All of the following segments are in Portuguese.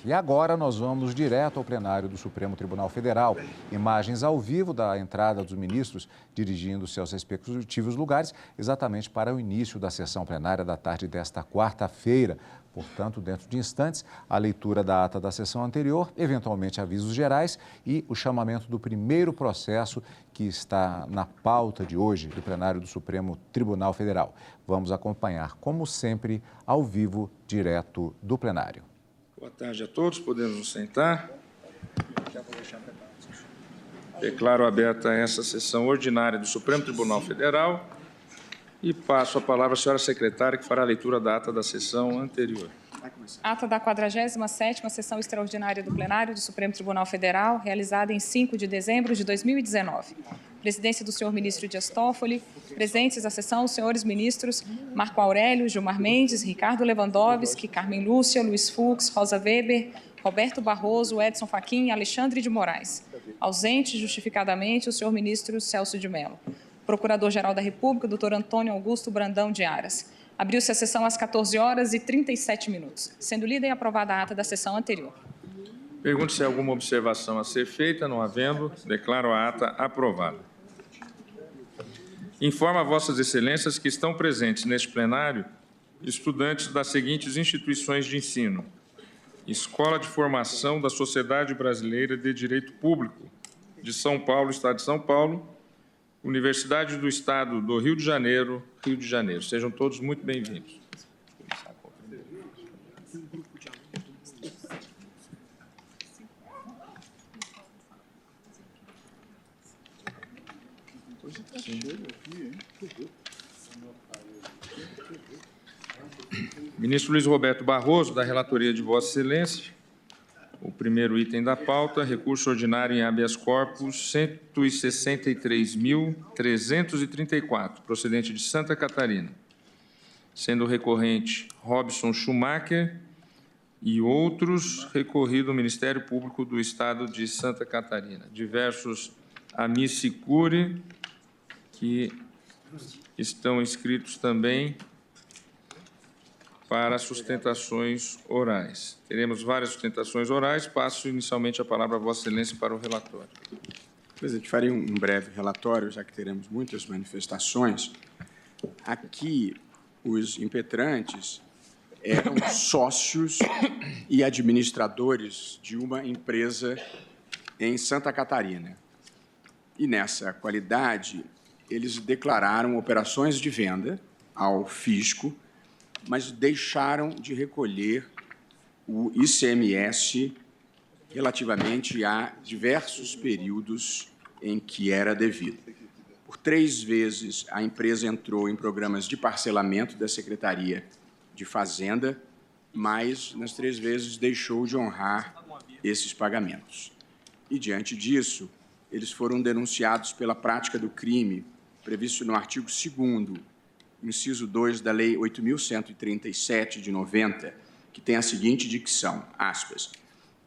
E agora nós vamos direto ao plenário do Supremo Tribunal Federal. Imagens ao vivo da entrada dos ministros dirigindo-se aos respectivos lugares, exatamente para o início da sessão plenária da tarde desta quarta-feira. Portanto, dentro de instantes, a leitura da ata da sessão anterior, eventualmente avisos gerais e o chamamento do primeiro processo que está na pauta de hoje do plenário do Supremo Tribunal Federal. Vamos acompanhar, como sempre, ao vivo, direto do plenário. Boa tarde a todos, podemos nos sentar. Declaro aberta essa sessão ordinária do Supremo Tribunal Federal e passo a palavra à senhora secretária, que fará a leitura da ata da sessão anterior. Ata da 47ª Sessão Extraordinária do Plenário do Supremo Tribunal Federal, realizada em 5 de dezembro de 2019. Presidência do senhor ministro Dias Toffoli, presentes à sessão os senhores ministros Marco Aurélio, Gilmar Mendes, Ricardo Lewandowski, Carmen Lúcia, Luiz Fux, Rosa Weber, Roberto Barroso, Edson Fachin e Alexandre de Moraes. Ausente, justificadamente, o senhor ministro Celso de Mello. Procurador-Geral da República, doutor Antônio Augusto Brandão de Aras. Abriu-se a sessão às 14h37, sendo lida e aprovada a ata da sessão anterior. Pergunto se há alguma observação a ser feita. Não havendo, declaro a ata aprovada. Informo a vossas excelências que estão presentes neste plenário estudantes das seguintes instituições de ensino: Escola de Formação da Sociedade Brasileira de Direito Público de São Paulo, Estado de São Paulo, Universidade do Estado do Rio de Janeiro, Rio de Janeiro. Sejam todos muito bem-vindos. Ministro Luiz Roberto Barroso, da relatoria de Vossa Excelência, o primeiro item da pauta, recurso ordinário em habeas corpus 163.334, procedente de Santa Catarina, sendo recorrente Robson Schumacher e outros, recorrido ao Ministério Público do Estado de Santa Catarina. Diversos amici curiae, que estão inscritos também para sustentações orais. Teremos várias sustentações orais. Passo inicialmente a palavra a Vossa Excelência para o relatório. Presidente, farei um breve relatório, já que teremos muitas manifestações. Aqui, os impetrantes eram sócios e administradores de uma empresa em Santa Catarina. E, nessa qualidade, eles declararam operações de venda ao fisco, mas deixaram de recolher o ICMS relativamente a diversos períodos em que era devido. Por 3 vezes, a empresa entrou em programas de parcelamento da Secretaria de Fazenda, mas, nas 3 vezes, deixou de honrar esses pagamentos. E, diante disso, eles foram denunciados pela prática do crime previsto no artigo 2º, inciso 2 da Lei 8.137, de 90, que tem a seguinte dicção, aspas,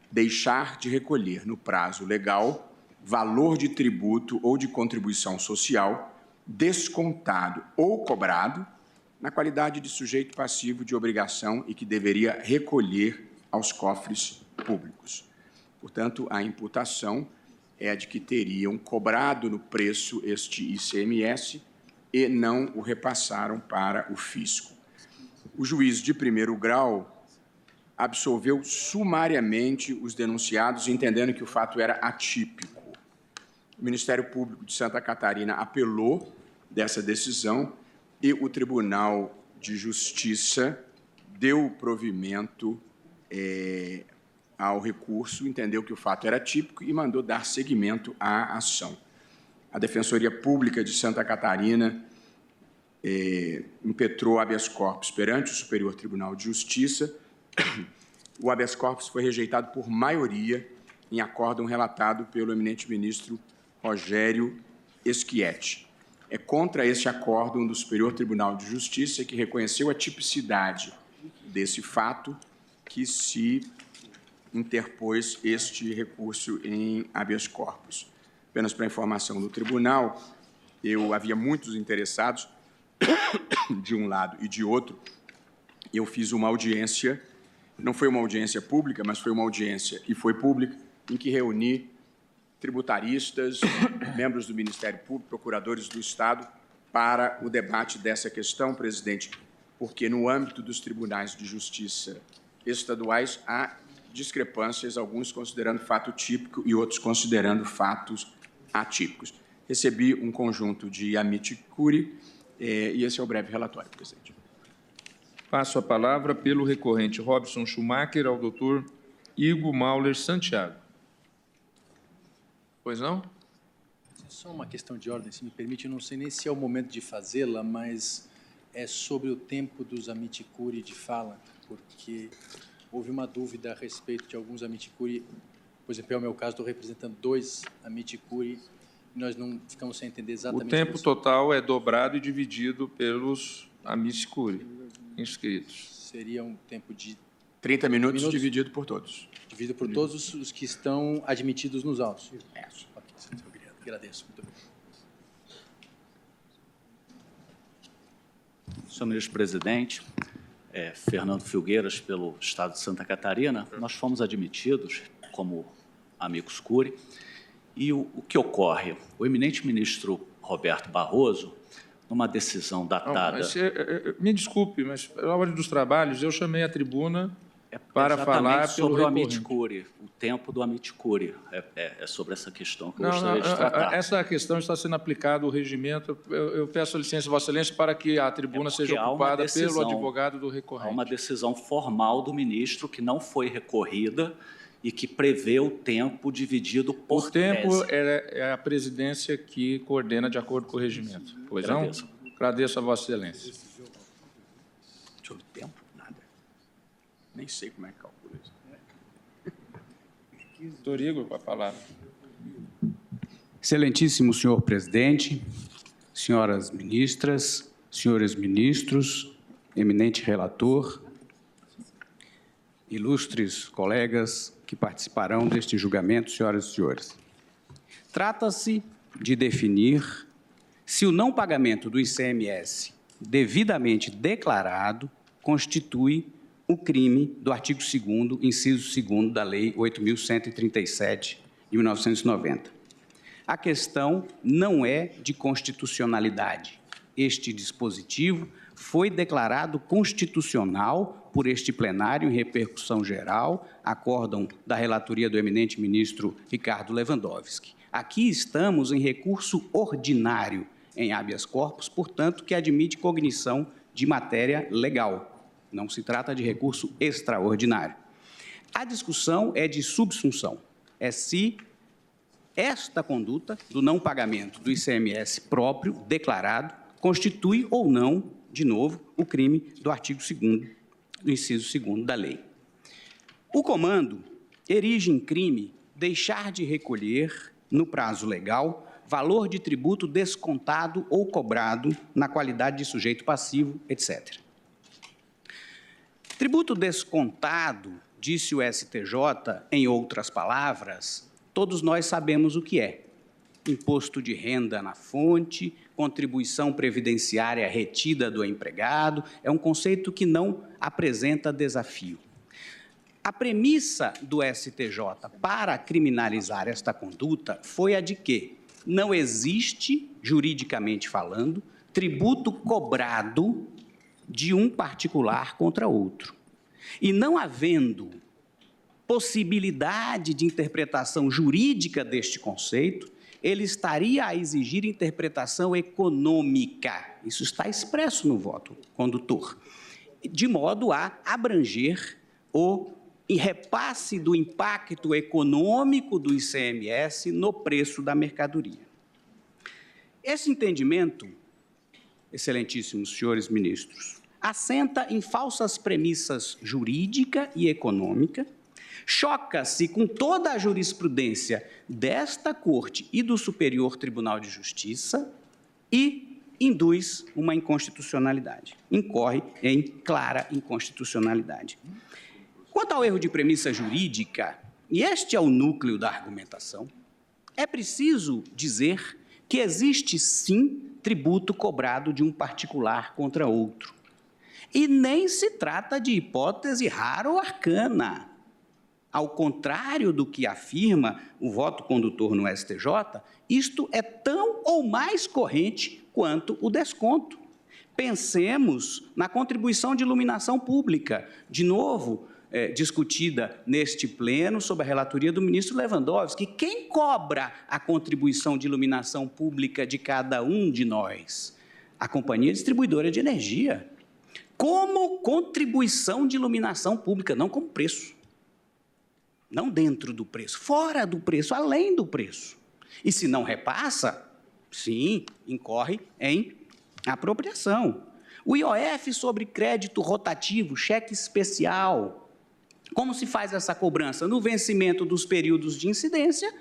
deixar de recolher no prazo legal valor de tributo ou de contribuição social descontado ou cobrado na qualidade de sujeito passivo de obrigação e que deveria recolher aos cofres públicos. Portanto, a imputação é a de que teriam cobrado no preço este ICMS e não o repassaram para o fisco. O juiz de primeiro grau absolveu sumariamente os denunciados, entendendo que o fato era atípico. O Ministério Público de Santa Catarina apelou dessa decisão e o Tribunal de Justiça deu provimento ao recurso, entendeu que o fato era atípico e mandou dar seguimento à ação. A Defensoria Pública de Santa Catarina impetrou habeas corpus perante o Superior Tribunal de Justiça. O habeas corpus foi rejeitado por maioria em acórdão relatado pelo eminente ministro Rogério Schietti. É contra este acórdão do Superior Tribunal de Justiça, que reconheceu a tipicidade desse fato, que se interpôs este recurso em habeas corpus. Apenas para informação do tribunal, havia muitos interessados, de um lado e de outro. Eu fiz uma audiência não foi uma audiência pública, mas foi uma audiência, e foi pública, em que reuni tributaristas, membros do Ministério Público, procuradores do Estado, para o debate dessa questão, presidente, porque no âmbito dos tribunais de justiça estaduais há discrepâncias, alguns considerando fato típico e outros considerando fatos atípicos. Recebi um conjunto de amici curiae e esse é o breve relatório, presidente. Passo a palavra pelo recorrente Robson Schumacher ao doutor Igor Mauler Santiago. Pois não? Só uma questão de ordem, se me permite, eu não sei nem se é o momento de fazê-la, mas é sobre o tempo dos amici curiae de fala, porque houve uma dúvida a respeito de alguns amici curiae, por exemplo, é o meu caso, estou representando 2 amici curiae, e nós não ficamos sem entender exatamente... O tempo total é dobrado e dividido pelos amici curiae inscritos. Seria um tempo de... 30 minutos dividido por todos. Dividido por todos os que estão admitidos nos autos. É. Agradeço. Muito obrigado. Senhor ministro presidente, Fernando Filgueiras, pelo Estado de Santa Catarina, nós fomos admitidos como amicus curiae e o que ocorre? O eminente ministro Roberto Barroso, numa decisão datada... Me desculpe, mas, pela ordem dos trabalhos, eu chamei a tribuna para falar sobre o amici curiae, o tempo do amici curiae. É sobre essa questão que eu gostaria de tratar. Essa questão está sendo aplicada ao regimento. Eu peço a licença, Vossa Excelência, para que a tribuna seja ocupada pelo advogado do recorrente. Há uma decisão formal do ministro que não foi recorrida e que prevê o tempo dividido por tese. O tempo é a presidência que coordena de acordo com o regimento. Pois não? Agradeço a Vossa Excelência. Sobre o tempo? Nada. Nem sei como é que calcula isso. Doutor Igor, com a palavra. Excelentíssimo senhor presidente, senhoras ministras, senhores ministros, eminente relator, ilustres colegas que participarão deste julgamento, senhoras e senhores. Trata-se de definir se o não pagamento do ICMS devidamente declarado constitui o crime do artigo 2º, inciso 2º da Lei 8.137, de 1990. A questão não é de constitucionalidade. Este dispositivo foi declarado constitucional por este plenário em repercussão geral, acórdão da relatoria do eminente ministro Ricardo Lewandowski. Aqui estamos em recurso ordinário em habeas corpus, portanto, que admite cognição de matéria legal. Não se trata de recurso extraordinário. A discussão é de subsunção. É se esta conduta do não pagamento do ICMS próprio, declarado, constitui ou não, de novo, o crime do artigo 2º, do inciso 2º da lei. O comando erige em crime deixar de recolher, no prazo legal, valor de tributo descontado ou cobrado na qualidade de sujeito passivo, etc. Tributo descontado, disse o STJ, em outras palavras, todos nós sabemos o que é. Imposto de renda na fonte, contribuição previdenciária retida do empregado, é um conceito que não apresenta desafio. A premissa do STJ para criminalizar esta conduta foi a de que não existe, juridicamente falando, tributo cobrado de um particular contra outro. E não havendo possibilidade de interpretação jurídica deste conceito, ele estaria a exigir interpretação econômica. Isso está expresso no voto condutor, de modo a abranger o repasse do impacto econômico do ICMS no preço da mercadoria. Esse entendimento, excelentíssimos senhores ministros, assenta em falsas premissas jurídica e econômica, choca-se com toda a jurisprudência desta Corte e do Superior Tribunal de Justiça e induz uma inconstitucionalidade, incorre em clara inconstitucionalidade. Quanto ao erro de premissa jurídica, e este é o núcleo da argumentação, é preciso dizer que existe, sim, tributo cobrado de um particular contra outro. E nem se trata de hipótese rara ou arcana. Ao contrário do que afirma o voto condutor no STJ, isto é tão ou mais corrente quanto o desconto. Pensemos na contribuição de iluminação pública, de novo discutida neste pleno sob a relatoria do ministro Lewandowski. Quem cobra a contribuição de iluminação pública de cada um de nós? A Companhia Distribuidora de Energia. Como contribuição de iluminação pública, não como preço. Não dentro do preço, fora do preço, além do preço. E se não repassa, sim, incorre em apropriação. O IOF sobre crédito rotativo, cheque especial. Como se faz essa cobrança? No vencimento dos períodos de incidência,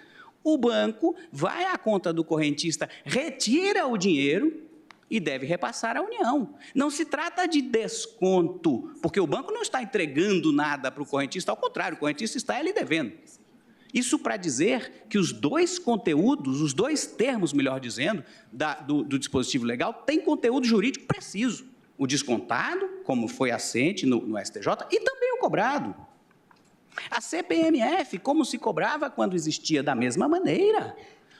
o banco vai à conta do correntista, retira o dinheiro e deve repassar à União. Não se trata de desconto, porque o banco não está entregando nada para o correntista, ao contrário, o correntista está lhe devendo. Isso para dizer que os dois conteúdos, os dois termos, melhor dizendo, do dispositivo legal, têm conteúdo jurídico preciso. O descontado, como foi assente no STJ, e também o cobrado. A CPMF, como se cobrava quando existia da mesma maneira.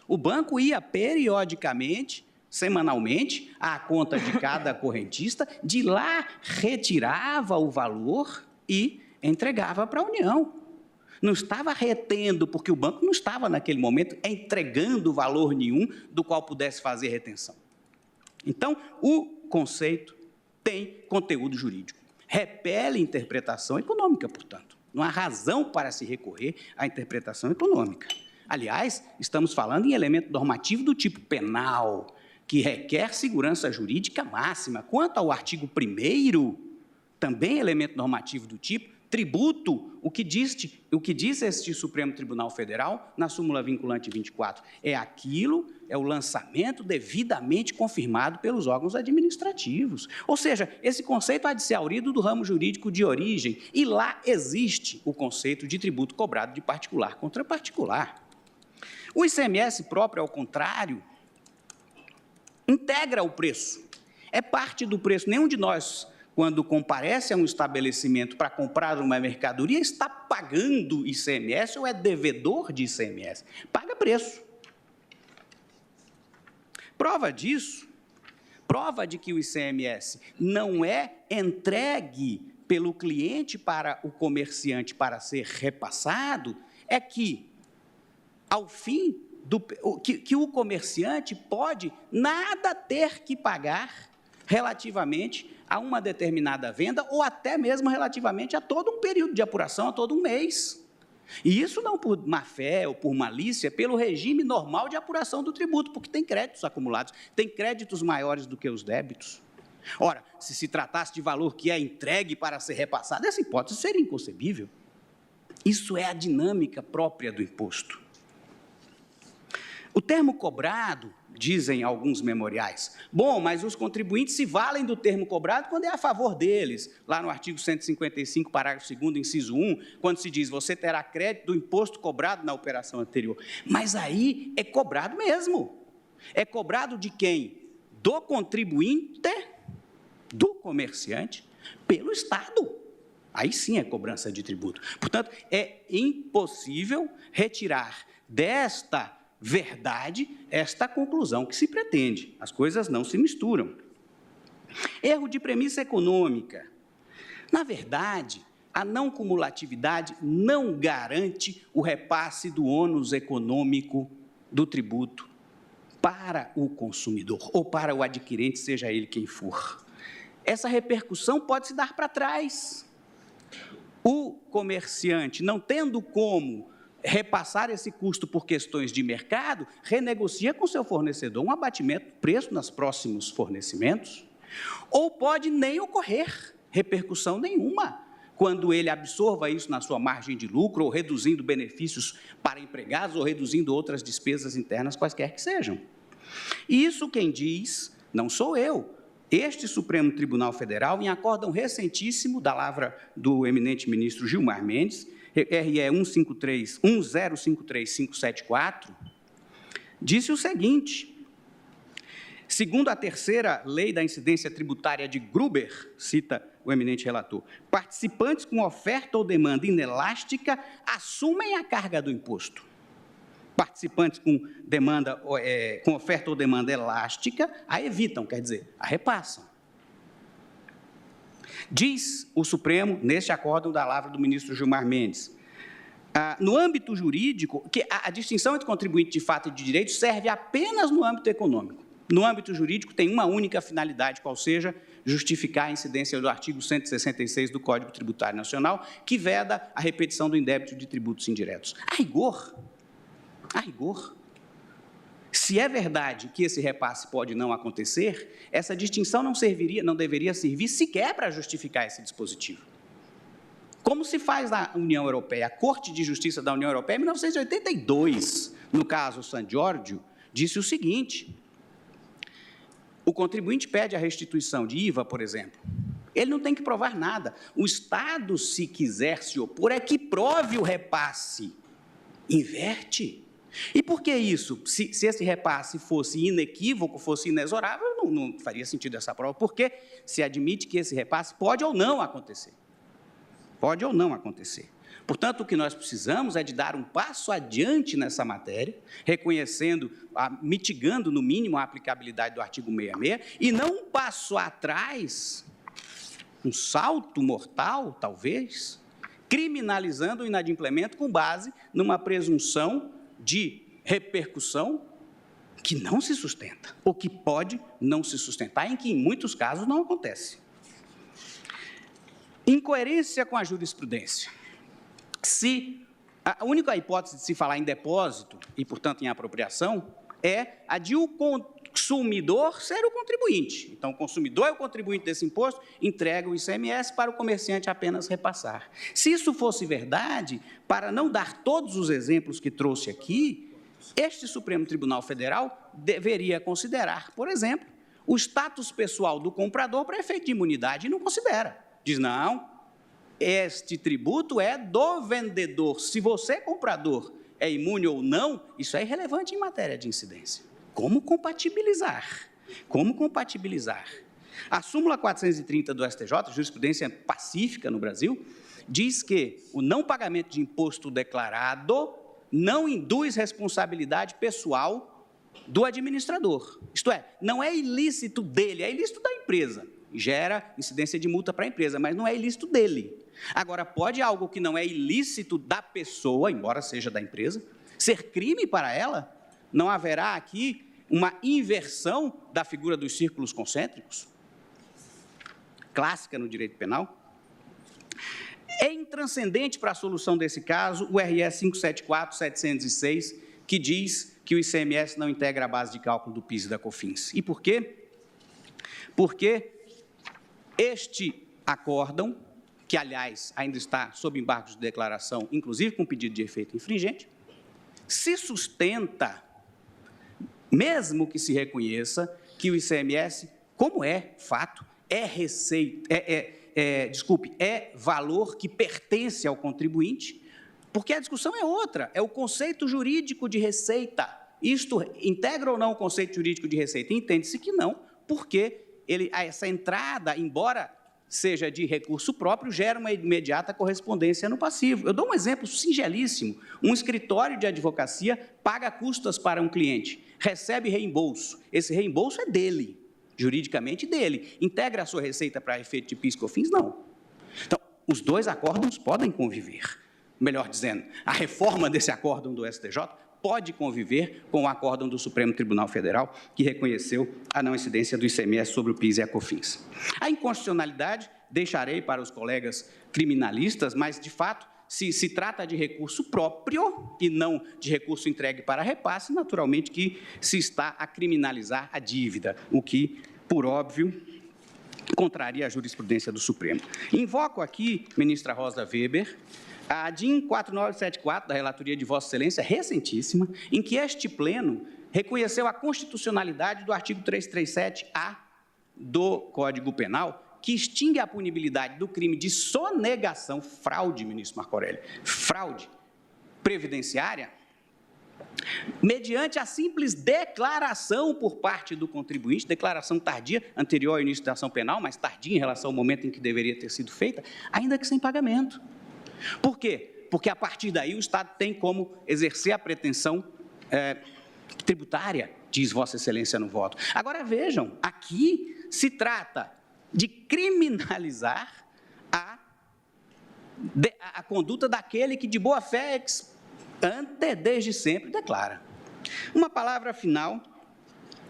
O banco ia periodicamente, semanalmente, à conta de cada correntista, de lá retirava o valor e entregava para a União. Não estava retendo, porque o banco não estava, naquele momento, entregando valor nenhum do qual pudesse fazer retenção. Então, o conceito tem conteúdo jurídico. Repele interpretação econômica, portanto. Não há razão para se recorrer à interpretação econômica. Aliás, estamos falando em elemento normativo do tipo penal, que requer segurança jurídica máxima. Quanto ao artigo 1º, também elemento normativo do tipo tributo, o que diz este Supremo Tribunal Federal na súmula vinculante 24? É o lançamento devidamente confirmado pelos órgãos administrativos. Ou seja, esse conceito há de ser aurido do ramo jurídico de origem, e lá existe o conceito de tributo cobrado de particular contra particular. O ICMS próprio, ao contrário, integra o preço, é parte do preço. Nenhum de nós, quando comparece a um estabelecimento para comprar uma mercadoria, está pagando ICMS ou é devedor de ICMS. Paga preço. Prova disso, prova de que o ICMS não é entregue pelo cliente para o comerciante para ser repassado, é que, ao fim, que o comerciante pode nada ter que pagar relativamente a uma determinada venda ou até mesmo relativamente a todo um período de apuração, a todo um mês. E isso não por má-fé ou por malícia, pelo regime normal de apuração do tributo, porque tem créditos acumulados, tem créditos maiores do que os débitos. Ora, se tratasse de valor que é entregue para ser repassado, essa hipótese seria inconcebível. Isso é a dinâmica própria do imposto. O termo cobrado, dizem alguns memoriais, bom, mas os contribuintes se valem do termo cobrado quando é a favor deles. Lá no artigo 155, parágrafo 2º, inciso 1, quando se diz, você terá crédito do imposto cobrado na operação anterior. Mas aí é cobrado mesmo. É cobrado de quem? Do contribuinte, do comerciante, pelo Estado. Aí sim é cobrança de tributo. Portanto, é impossível retirar desta verdade esta conclusão que se pretende. As coisas não se misturam. Erro de premissa econômica. Na verdade, a não cumulatividade não garante o repasse do ônus econômico do tributo para o consumidor ou para o adquirente, seja ele quem for. Essa repercussão pode se dar para trás. O comerciante, não tendo como repassar esse custo por questões de mercado, renegocia com seu fornecedor um abatimento do preço nos próximos fornecimentos, ou pode nem ocorrer repercussão nenhuma, quando ele absorva isso na sua margem de lucro, ou reduzindo benefícios para empregados, ou reduzindo outras despesas internas, quaisquer que sejam. E isso quem diz, não sou eu, este Supremo Tribunal Federal, em acórdão recentíssimo da lavra do eminente ministro Gilmar Mendes, RE 1053574, disse o seguinte, segundo a terceira lei da incidência tributária de Gruber, cita o eminente relator, participantes com oferta ou demanda inelástica assumem a carga do imposto. Participantes com oferta ou demanda elástica a evitam, quer dizer, a repassam. Diz o Supremo, neste acórdão da lavra do ministro Gilmar Mendes, no âmbito jurídico, que a distinção entre contribuinte de fato e de direito serve apenas no âmbito econômico. No âmbito jurídico, tem uma única finalidade, qual seja justificar a incidência do artigo 166 do Código Tributário Nacional, que veda a repetição do indébito de tributos indiretos. A rigor, se é verdade que esse repasse pode não acontecer, essa distinção não deveria servir sequer para justificar esse dispositivo. Como se faz na União Europeia? A Corte de Justiça da União Europeia, em 1982, no caso San Giorgio, disse o seguinte: o contribuinte pede a restituição de IVA, por exemplo. Ele não tem que provar nada. O Estado, se quiser se opor, é que prove o repasse. Inverte. E por que isso? Se esse repasse fosse inequívoco, fosse inexorável, não faria sentido essa prova, porque se admite que esse repasse pode ou não acontecer. Pode ou não acontecer. Portanto, o que nós precisamos é de dar um passo adiante nessa matéria, reconhecendo, mitigando, no mínimo, a aplicabilidade do artigo 66, e não um passo atrás, um salto mortal, talvez, criminalizando o inadimplemento com base numa presunção de repercussão que não se sustenta, ou que pode não se sustentar, em que, em muitos casos, não acontece. Incoerência com a jurisprudência. A única hipótese de se falar em depósito e, portanto, em apropriação é a de o consumidor ser o contribuinte. Então, o consumidor é o contribuinte desse imposto, entrega o ICMS para o comerciante apenas repassar. Se isso fosse verdade, para não dar todos os exemplos que trouxe aqui, este Supremo Tribunal Federal deveria considerar, por exemplo, o status pessoal do comprador para efeito de imunidade, e não considera. Diz, não, este tributo é do vendedor. Se você, comprador, é imune ou não, isso é irrelevante em matéria de incidência. Como compatibilizar? Como compatibilizar? A súmula 430 do STJ, jurisprudência pacífica no Brasil, diz que o não pagamento de imposto declarado não induz responsabilidade pessoal do administrador. Isto é, não é ilícito dele, é ilícito da empresa. Gera incidência de multa para a empresa, mas não é ilícito dele. Agora, pode algo que não é ilícito da pessoa, embora seja da empresa, ser crime para ela? Não haverá aqui uma inversão da figura dos círculos concêntricos? Clássica no direito penal. É intranscendente para a solução desse caso o RS 574/706, que diz que o ICMS não integra a base de cálculo do PIS e da COFINS. E por quê? Porque este acórdão, que, aliás, ainda está sob embargo de declaração, inclusive com pedido de efeito infringente, se sustenta, mesmo que se reconheça que o ICMS, como é fato, é receita, é valor que pertence ao contribuinte, porque a discussão é outra, é o conceito jurídico de receita. Isto integra ou não o conceito jurídico de receita? Entende-se que não, porque essa entrada, embora seja de recurso próprio, gera uma imediata correspondência no passivo. Eu dou um exemplo singelíssimo. Um escritório de advocacia paga custas para um cliente, recebe reembolso. Esse reembolso é dele, juridicamente dele. Integra a sua receita para efeito de PIS e COFINS? Não. Então, os dois acórdãos podem conviver. Melhor dizendo, a reforma desse acórdão do STJ pode conviver com o acórdão do Supremo Tribunal Federal, que reconheceu a não incidência do ICMS sobre o PIS e a COFINS. A inconstitucionalidade deixarei para os colegas criminalistas, mas, de fato, se trata de recurso próprio e não de recurso entregue para repasse, naturalmente que se está a criminalizar a dívida, o que, por óbvio, contraria a jurisprudência do Supremo. Invoco aqui, ministra Rosa Weber, a DIN 4974, da relatoria de Vossa Excelência, recentíssima, em que este pleno reconheceu a constitucionalidade do artigo 337-A do Código Penal, que extingue a punibilidade do crime de sonegação, fraude, ministro Marco Aurélio, fraude previdenciária, mediante a simples declaração por parte do contribuinte, declaração tardia, anterior ao início da ação penal, mas tardia em relação ao momento em que deveria ter sido feita, ainda que sem pagamento. Por quê? Porque, a partir daí, o Estado tem como exercer a pretensão tributária, diz Vossa Excelência no voto. Agora, vejam, aqui se trata de criminalizar a conduta daquele que, de boa fé, desde sempre, declara. Uma palavra final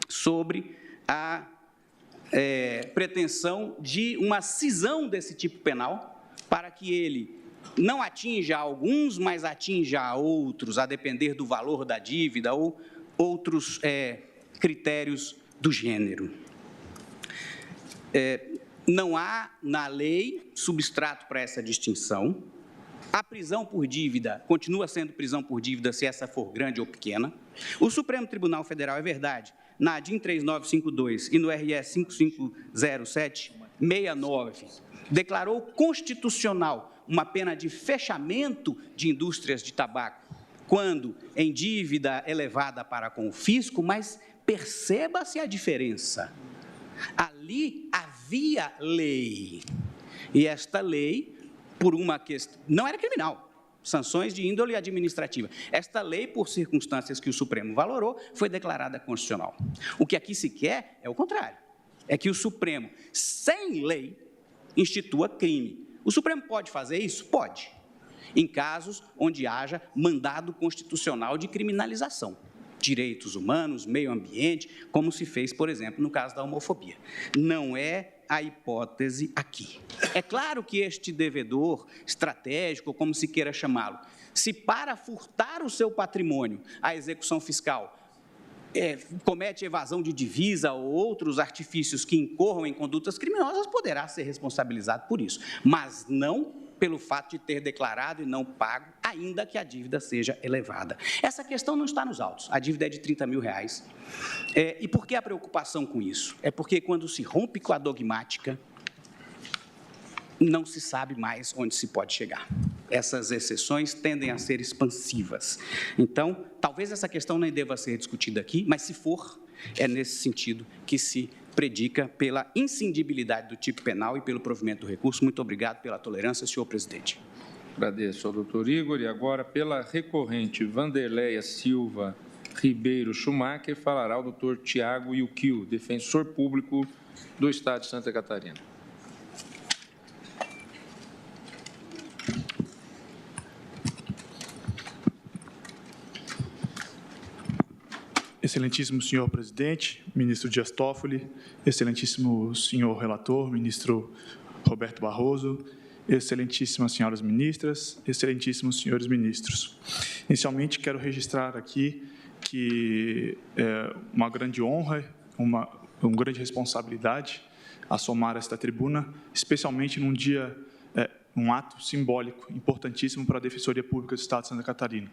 sobre a pretensão de uma cisão desse tipo penal para que ele não atinja alguns, mas atinja outros, a depender do valor da dívida ou outros critérios do gênero. Não há na lei substrato para essa distinção. A prisão por dívida continua sendo prisão por dívida se essa for grande ou pequena. O Supremo Tribunal Federal, é verdade, na ADIM 3952 e no RS 550769, declarou constitucional uma pena de fechamento de indústrias de tabaco, quando em dívida elevada para com o fisco, mas perceba-se a diferença. Ali havia lei, e esta lei, por uma questão, não era criminal, sanções de índole administrativa. Esta lei, por circunstâncias que o Supremo valorou, foi declarada constitucional. O que aqui se quer é o contrário, é que o Supremo, sem lei, institua crime. O Supremo pode fazer isso? Pode, em casos onde haja mandado constitucional de criminalização. Direitos humanos, meio ambiente, como se fez, por exemplo, no caso da homofobia. Não é a hipótese aqui. É claro que este devedor estratégico, como se queira chamá-lo, se para furtar o seu patrimônio, a execução fiscal comete evasão de divisa ou outros artifícios que incorram em condutas criminosas, poderá ser responsabilizado por isso, mas não pelo fato de ter declarado e não pago, ainda que a dívida seja elevada. Essa questão não está nos autos, a dívida é de R$30 mil. E por que a preocupação com isso? É porque quando se rompe com a dogmática, não se sabe mais onde se pode chegar. Essas exceções tendem a ser expansivas. Então, talvez essa questão nem deva ser discutida aqui, mas se for, é nesse sentido que se predica pela inscindibilidade do tipo penal e pelo provimento do recurso. Muito obrigado pela tolerância, senhor presidente. Agradeço ao doutor Igor. E agora, pela recorrente Vanderleia Silva Ribeiro Schumacher, falará o doutor Tiago Yukio, defensor público do Estado de Santa Catarina. Excelentíssimo senhor presidente, ministro Dias Toffoli, excelentíssimo senhor relator, ministro Roberto Barroso, excelentíssimas senhoras ministras, excelentíssimos senhores ministros. Inicialmente, quero registrar aqui que é uma grande honra, uma grande responsabilidade assomar esta tribuna, especialmente num dia, um ato simbólico importantíssimo para a Defensoria Pública do Estado de Santa Catarina.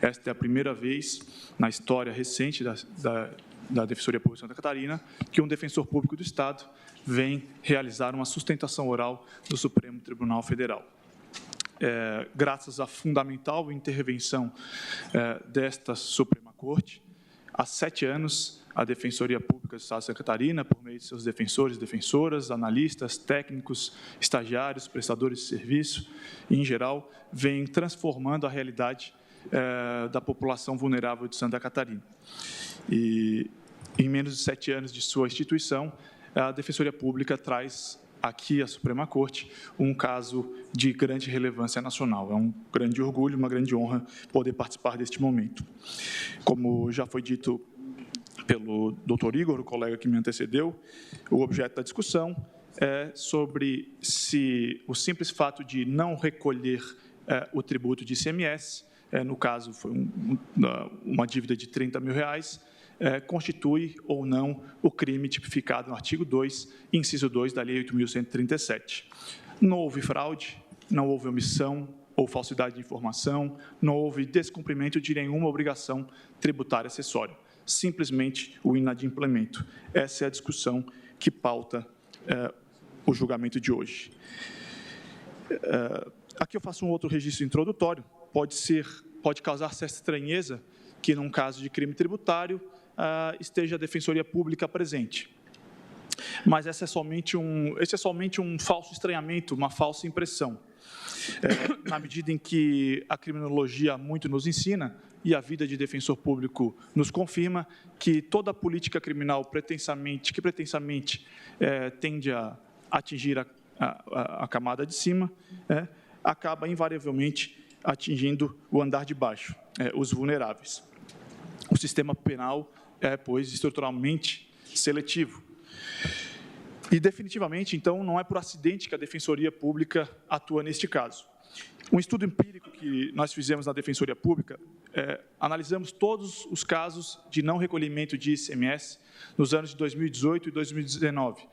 Esta é a primeira vez na história recente da Defensoria Pública de Santa Catarina que um defensor público do Estado vem realizar uma sustentação oral do Supremo Tribunal Federal. Graças à fundamental intervenção desta Suprema Corte, há 7 anos, a Defensoria Pública do Estado de Santa Catarina, por meio de seus defensores, defensoras, analistas, técnicos, estagiários, prestadores de serviço, em geral, vem transformando a realidade da população vulnerável de Santa Catarina. E, em menos de 7 anos de sua instituição, a Defensoria Pública traz aqui à Suprema Corte um caso de grande relevância nacional. É um grande orgulho, uma grande honra poder participar deste momento. Como já foi dito pelo doutor Igor, o colega que me antecedeu, o objeto da discussão é sobre se o simples fato de não recolher o tributo de ICMS, no caso foi uma dívida de R$30 mil, constitui ou não o crime tipificado no artigo 2, inciso 2 da Lei 8.137. Não houve fraude, não houve omissão ou falsidade de informação, não houve descumprimento de nenhuma obrigação tributária acessória, simplesmente o inadimplemento. Essa é a discussão que pauta o julgamento de hoje. Aqui eu faço um outro registro introdutório. Pode causar certa estranheza que, num caso de crime tributário, esteja a Defensoria Pública presente. Mas esse é somente um falso estranhamento, uma falsa impressão. Na medida em que a criminologia muito nos ensina, e a vida de defensor público nos confirma, que toda política criminal que pretensamente tende a atingir a camada de cima, acaba invariavelmente atingindo o andar de baixo, os vulneráveis. O sistema penal é, pois, estruturalmente seletivo. E, definitivamente, então, não é por acidente que a Defensoria Pública atua neste caso. Um estudo empírico que nós fizemos na Defensoria Pública, analisamos todos os casos de não recolhimento de ICMS nos anos de 2018 e 2019,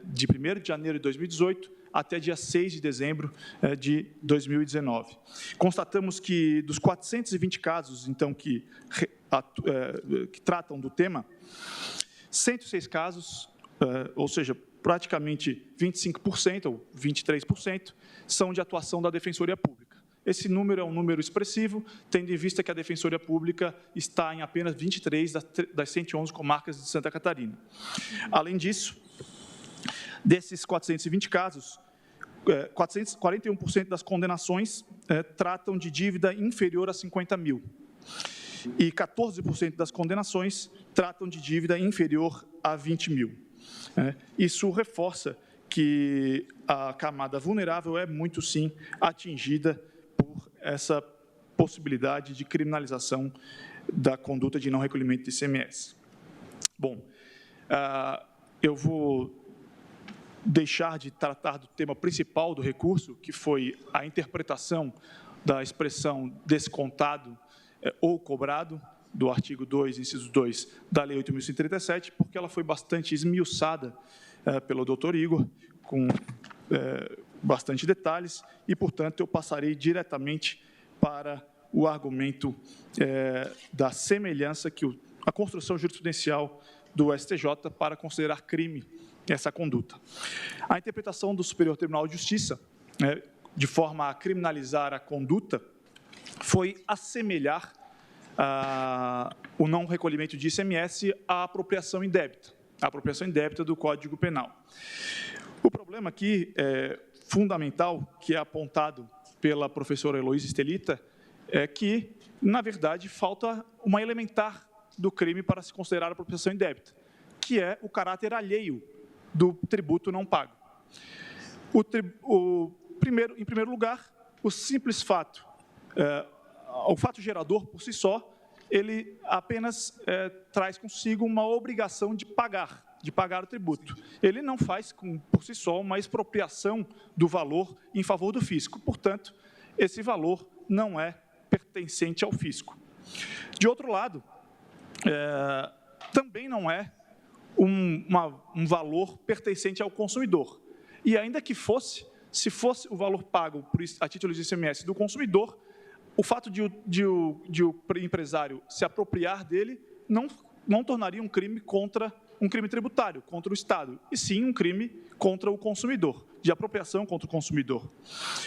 de 1º de janeiro de 2018 até dia 6 de dezembro de 2019. Constatamos que, dos 420 casos, então, que tratam do tema, 106 casos, ou seja, praticamente 25% ou 23%, são de atuação da Defensoria Pública. Esse número é um número expressivo, tendo em vista que a Defensoria Pública está em apenas 23 das 111 comarcas de Santa Catarina. Além disso, desses 420 casos, 41% das condenações tratam de dívida inferior a 50 mil. E 14% das condenações tratam de dívida inferior a 20 mil. Isso reforça que a camada vulnerável é muito, sim, atingida por essa possibilidade de criminalização da conduta de não recolhimento de ICMS. Bom, eu vou deixar de tratar do tema principal do recurso, que foi a interpretação da expressão descontado ou cobrado, do artigo 2, inciso 2, da Lei 8.137, porque ela foi bastante esmiuçada pelo doutor Igor, com bastante detalhes, e, portanto, eu passarei diretamente para o argumento da semelhança que a construção jurisprudencial do STJ para considerar crime essa conduta. A interpretação do Superior Tribunal de Justiça, de forma a criminalizar a conduta, foi assemelhar o não recolhimento de ICMS à apropriação indébita, do Código Penal. O problema aqui fundamental, que é apontado pela professora Heloísa Estelita, é que, na verdade, falta uma elementar do crime para se considerar apropriação indébita, que é o caráter alheio do tributo não pago. Em primeiro lugar, o simples fato, o fato gerador, por si só, ele apenas traz consigo uma obrigação de pagar o tributo. Ele não faz, por si só, uma expropriação do valor em favor do fisco. Portanto, esse valor não é pertencente ao fisco. De outro lado, também não é um valor pertencente ao consumidor. E ainda que fosse, se fosse o valor pago a título de ICMS do consumidor, o fato de o empresário se apropriar dele não tornaria um crime tributário contra o Estado, e sim um crime contra o consumidor, de apropriação contra o consumidor.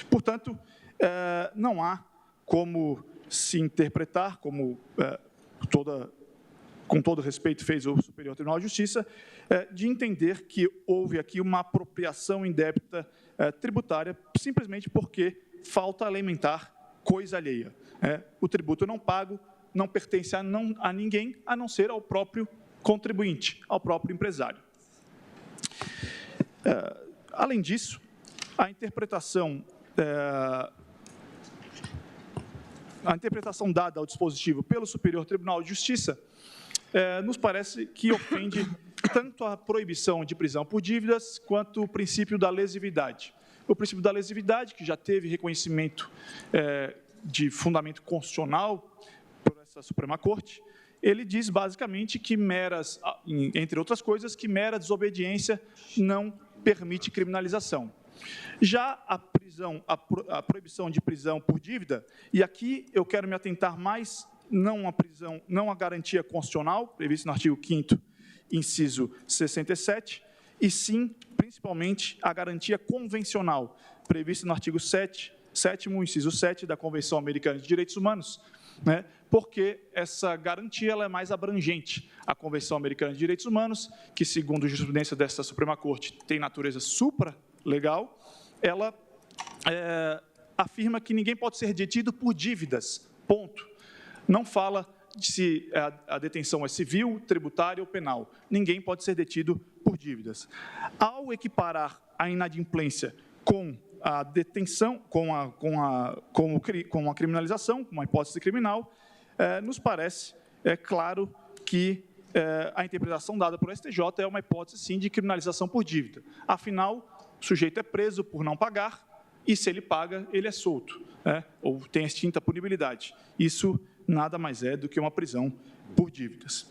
Portanto, não há como se interpretar, como com todo respeito fez o Superior Tribunal de Justiça, de entender que houve aqui uma apropriação indébita tributária, simplesmente porque falta alimentar coisa alheia. O tributo não pago não pertence a ninguém, a não ser ao próprio contribuinte, ao próprio empresário. Além disso, a interpretação dada ao dispositivo pelo Superior Tribunal de Justiça nos parece que ofende tanto a proibição de prisão por dívidas quanto o princípio da lesividade. O princípio da lesividade, que já teve reconhecimento de fundamento constitucional por essa Suprema Corte, ele diz basicamente que entre outras coisas, que mera desobediência não permite criminalização. Já a proibição de prisão por dívida, e aqui eu quero me atentar mais não a garantia constitucional, prevista no artigo 5º, inciso 67, e sim, principalmente, a garantia convencional, prevista no artigo 7º, inciso 7 da Convenção Americana de Direitos Humanos, né, porque essa garantia ela é mais abrangente. A Convenção Americana de Direitos Humanos, que, segundo a jurisprudência desta Suprema Corte, tem natureza supralegal, ela afirma que ninguém pode ser detido por dívidas, ponto. Não fala se a detenção é civil, tributária ou penal. Ninguém pode ser detido por dívidas. Ao equiparar a inadimplência com a detenção, com a criminalização, com uma hipótese criminal, nos parece claro que a interpretação dada por STJ é uma hipótese, sim, de criminalização por dívida. Afinal, o sujeito é preso por não pagar e, se ele paga, ele é solto, ou tem extinta punibilidade. Isso nada mais é do que uma prisão por dívidas.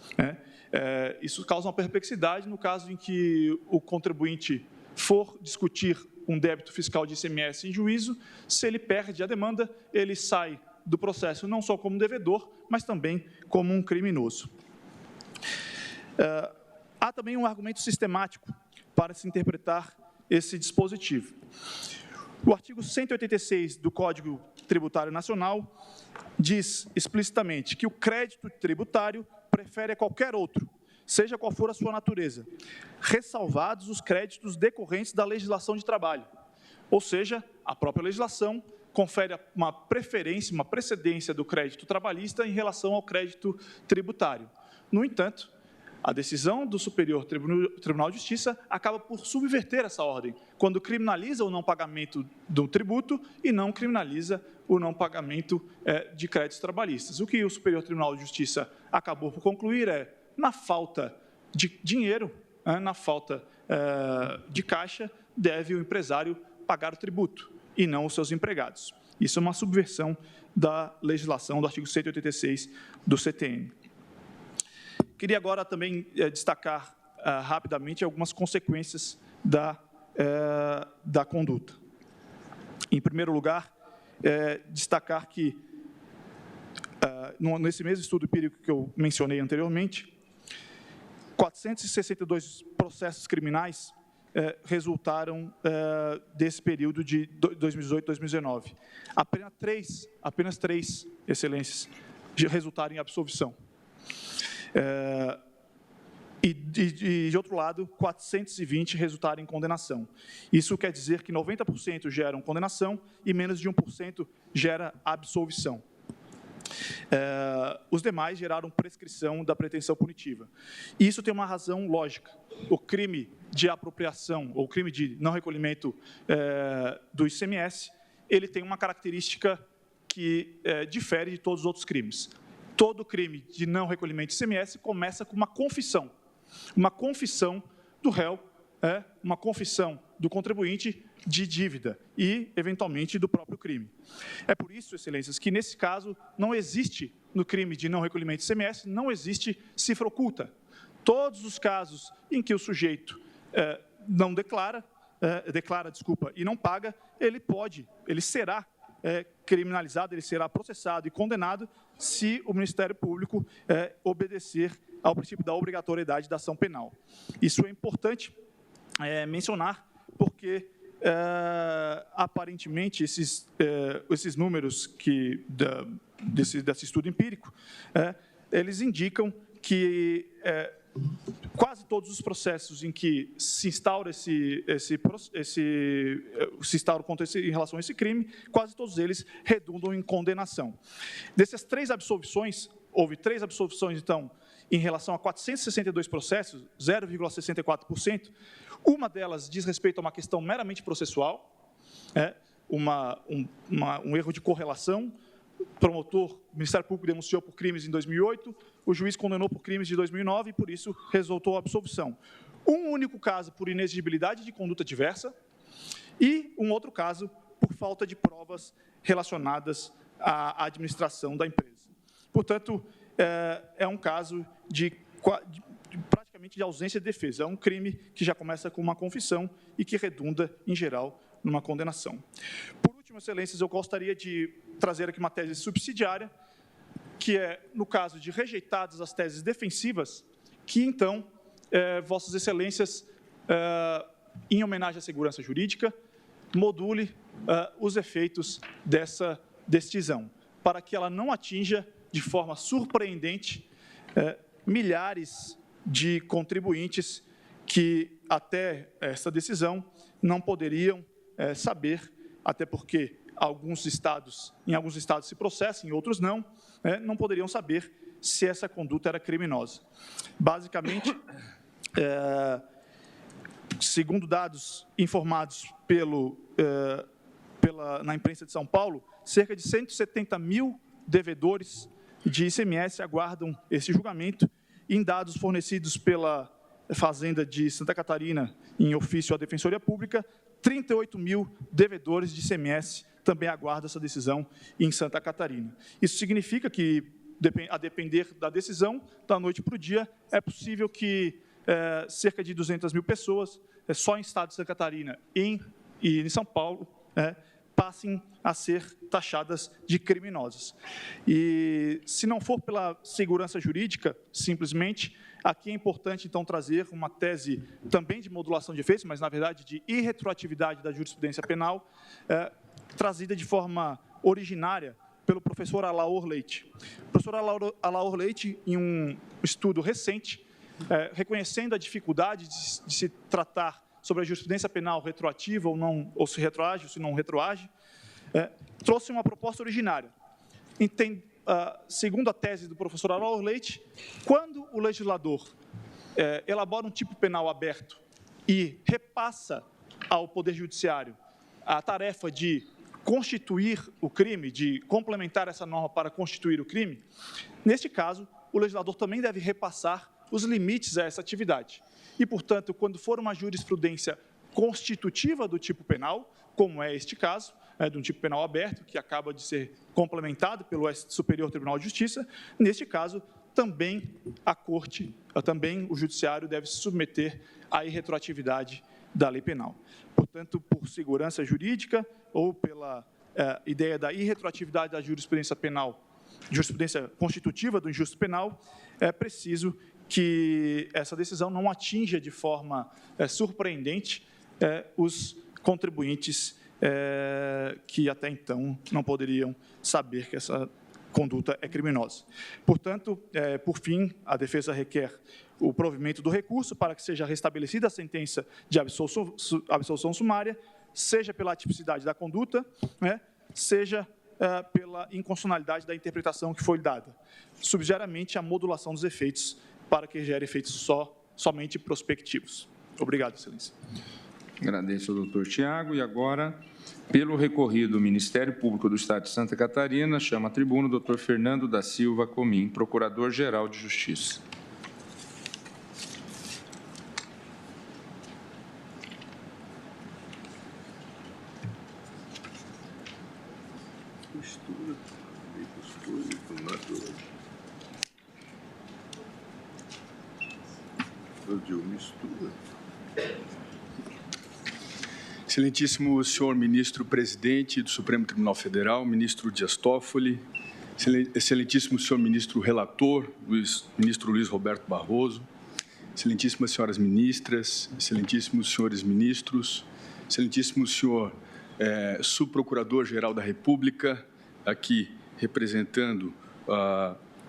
Isso causa uma perplexidade no caso em que o contribuinte for discutir um débito fiscal de ICMS em juízo. Se ele perde a demanda, ele sai do processo não só como devedor, mas também como um criminoso. Há também um argumento sistemático para se interpretar esse dispositivo. O artigo 186 do Código Tributário Nacional diz explicitamente que o crédito tributário prefere a qualquer outro, seja qual for a sua natureza, ressalvados os créditos decorrentes da legislação de trabalho. Ou seja, a própria legislação confere uma preferência, uma precedência do crédito trabalhista em relação ao crédito tributário. No entanto, a decisão do Superior Tribunal de Justiça acaba por subverter essa ordem, quando criminaliza o não pagamento do tributo e não criminaliza o não pagamento de créditos trabalhistas. O que o Superior Tribunal de Justiça acabou por concluir é, na falta de dinheiro, na falta de caixa, deve o empresário pagar o tributo e não os seus empregados. Isso é uma subversão da legislação do artigo 186 do CTN. Queria agora também destacar rapidamente algumas consequências da conduta. Em primeiro lugar, destacar que, nesse mesmo estudo empírico que eu mencionei anteriormente, 462 processos criminais resultaram desse período de 2018 a 2019. Apenas três, excelências, resultaram em absolvição. E, de outro lado, 420 resultaram em condenação. Isso quer dizer que 90% geram condenação e menos de 1% gera absolvição. Os demais geraram prescrição da pretensão punitiva. E isso tem uma razão lógica. O crime de apropriação, ou crime de não recolhimento do ICMS, ele tem uma característica que difere de todos os outros crimes. Todo crime de não recolhimento de ICMS começa com uma confissão do réu, uma confissão do contribuinte de dívida e, eventualmente, do próprio crime. É por isso, excelências, que, nesse caso, não existe, no crime de não recolhimento de ICMS, não existe cifra oculta. Todos os casos em que o sujeito não declara e não paga, ele será criminalizado, ele será processado e condenado se o Ministério Público obedecer ao princípio da obrigatoriedade da ação penal. Isso é importante mencionar, porque, aparentemente, esses números desse estudo empírico, eles indicam que quase todos os processos em que se instaura em relação a esse crime, quase todos eles redundam em condenação. Dessas três absolvições, houve 3 absolvições, então, em relação a 462 processos, 0,64%. Uma delas diz respeito a uma questão meramente processual, um erro de correlação. O promotor, o Ministério Público denunciou por crimes em 2008, o juiz condenou por crimes de 2009 e, por isso, resultou a absolvição. Um único caso por inexigibilidade de conduta diversa e um outro caso por falta de provas relacionadas à administração da empresa. Portanto, é um caso praticamente de ausência de defesa. É um crime que já começa com uma confissão e que redunda, em geral, numa condenação. Por último, excelências, eu gostaria de trazer aqui uma tese subsidiária, que é, no caso de rejeitadas as teses defensivas, que, então, vossas excelências, em homenagem à segurança jurídica, module os efeitos dessa decisão, para que ela não atinja de forma surpreendente, milhares de contribuintes que, até essa decisão, não poderiam saber, até porque em alguns estados se processa, em outros não, não poderiam saber se essa conduta era criminosa. Basicamente, segundo dados informados na imprensa de São Paulo, cerca de 170 mil devedores de ICMS aguardam esse julgamento. Em dados fornecidos pela Fazenda de Santa Catarina, em ofício à Defensoria Pública, 38 mil devedores de ICMS também aguardam essa decisão em Santa Catarina. Isso significa que, a depender da decisão, da noite para o dia, é possível que cerca de 200 mil pessoas, só em estado de Santa Catarina e em São Paulo, passem a ser taxadas de criminosas. E, se não for pela segurança jurídica, simplesmente, aqui é importante, então, trazer uma tese também de modulação de efeitos, mas, na verdade, de irretroatividade da jurisprudência penal, trazida de forma originária pelo professor Alaor Leite. O professor Alaor Leite, em um estudo recente, reconhecendo a dificuldade de se tratar sobre a jurisprudência penal retroativa ou não, ou se retroage ou se não retroage, trouxe uma proposta originária. Segundo a tese do professor Alaor Leite, quando o legislador elabora um tipo penal aberto e repassa ao Poder Judiciário a tarefa de constituir o crime, de complementar essa norma para constituir o crime, neste caso, o legislador também deve repassar os limites a essa atividade. E, portanto, quando for uma jurisprudência constitutiva do tipo penal, como é este caso, de um tipo penal aberto, que acaba de ser complementado pelo Superior Tribunal de Justiça, neste caso, também a Corte, também o Judiciário deve se submeter à irretroatividade da lei penal. Portanto, por segurança jurídica ou pela ideia da irretroatividade da jurisprudência penal, jurisprudência constitutiva do injusto penal, é preciso que essa decisão não atinja de forma surpreendente os contribuintes que até então não poderiam saber que essa conduta é criminosa. Portanto, por fim, a defesa requer o provimento do recurso para que seja restabelecida a sentença de absolução sumária, seja pela atipicidade da conduta, seja pela inconstitucionalidade da interpretação que foi dada, subsidiariamente a modulação dos efeitos para que gere efeitos somente prospectivos. Obrigado, Excelência. Agradeço ao doutor Tiago. E agora, pelo recorrido, o Ministério Público do Estado de Santa Catarina chama à tribuna o doutor Fernando da Silva Comim, Procurador-Geral de Justiça. Excelentíssimo senhor ministro-presidente do Supremo Tribunal Federal, ministro Dias Toffoli, excelentíssimo senhor ministro-relator, ministro Luiz Roberto Barroso, excelentíssimas senhoras ministras, excelentíssimos senhores ministros, excelentíssimo senhor subprocurador-geral da República, aqui representando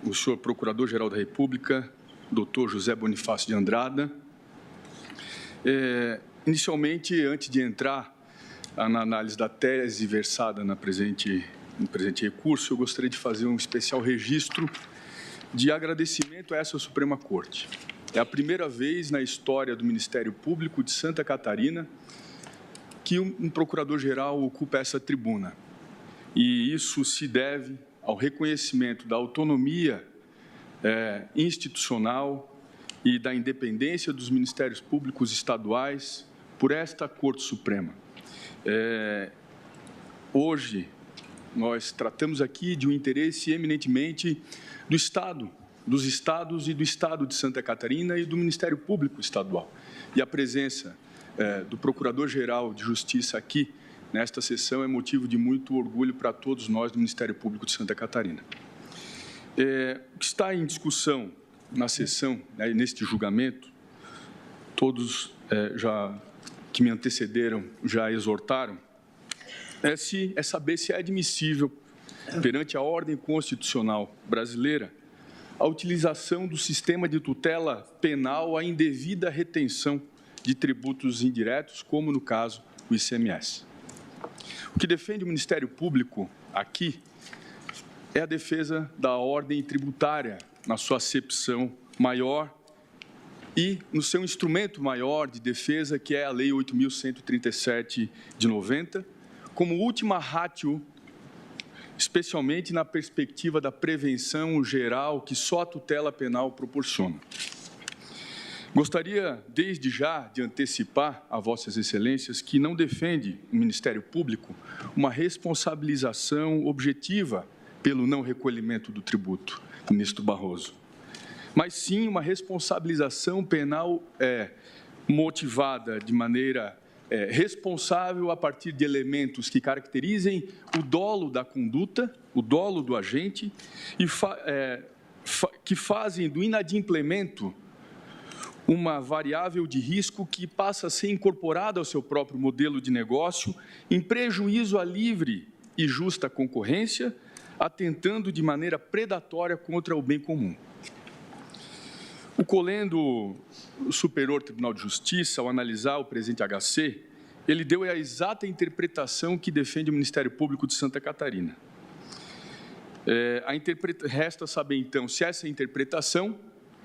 o senhor procurador-geral da República, doutor José Bonifácio de Andrada. Inicialmente, antes de entrar na análise da tese versada no presente recurso, eu gostaria de fazer um especial registro de agradecimento a essa Suprema Corte. É a primeira vez na história do Ministério Público de Santa Catarina que um procurador-geral ocupa essa tribuna. E isso se deve ao reconhecimento da autonomia institucional e da independência dos Ministérios Públicos estaduais por esta Corte Suprema. Hoje, nós tratamos aqui de um interesse eminentemente do Estado, dos Estados e do Estado de Santa Catarina e do Ministério Público Estadual. E a presença do Procurador-Geral de Justiça aqui, nesta sessão, é motivo de muito orgulho para todos nós do Ministério Público de Santa Catarina. O que está em discussão na sessão, neste julgamento, todos que me antecederam já exortaram, é saber se é admissível perante a ordem constitucional brasileira, a utilização do sistema de tutela penal à indevida retenção de tributos indiretos, como no caso o ICMS. O que defende o Ministério Público aqui é a defesa da ordem tributária na sua acepção maior e no seu instrumento maior de defesa, que é a Lei 8.137 de 90, como última ratio, especialmente na perspectiva da prevenção geral que só a tutela penal proporciona. Gostaria, desde já, de antecipar a Vossas Excelências que não defende o Ministério Público uma responsabilização objetiva pelo não recolhimento do tributo, ministro Barroso, mas sim uma responsabilização penal motivada de maneira responsável a partir de elementos que caracterizem o dolo da conduta, o dolo do agente, e que fazem do inadimplemento uma variável de risco que passa a ser incorporada ao seu próprio modelo de negócio, em prejuízo à livre e justa concorrência, atentando de maneira predatória contra o bem comum. O colendo Superior Tribunal de Justiça, ao analisar o presente HC, ele deu a exata interpretação que defende o Ministério Público de Santa Catarina. Resta saber, então, se essa interpretação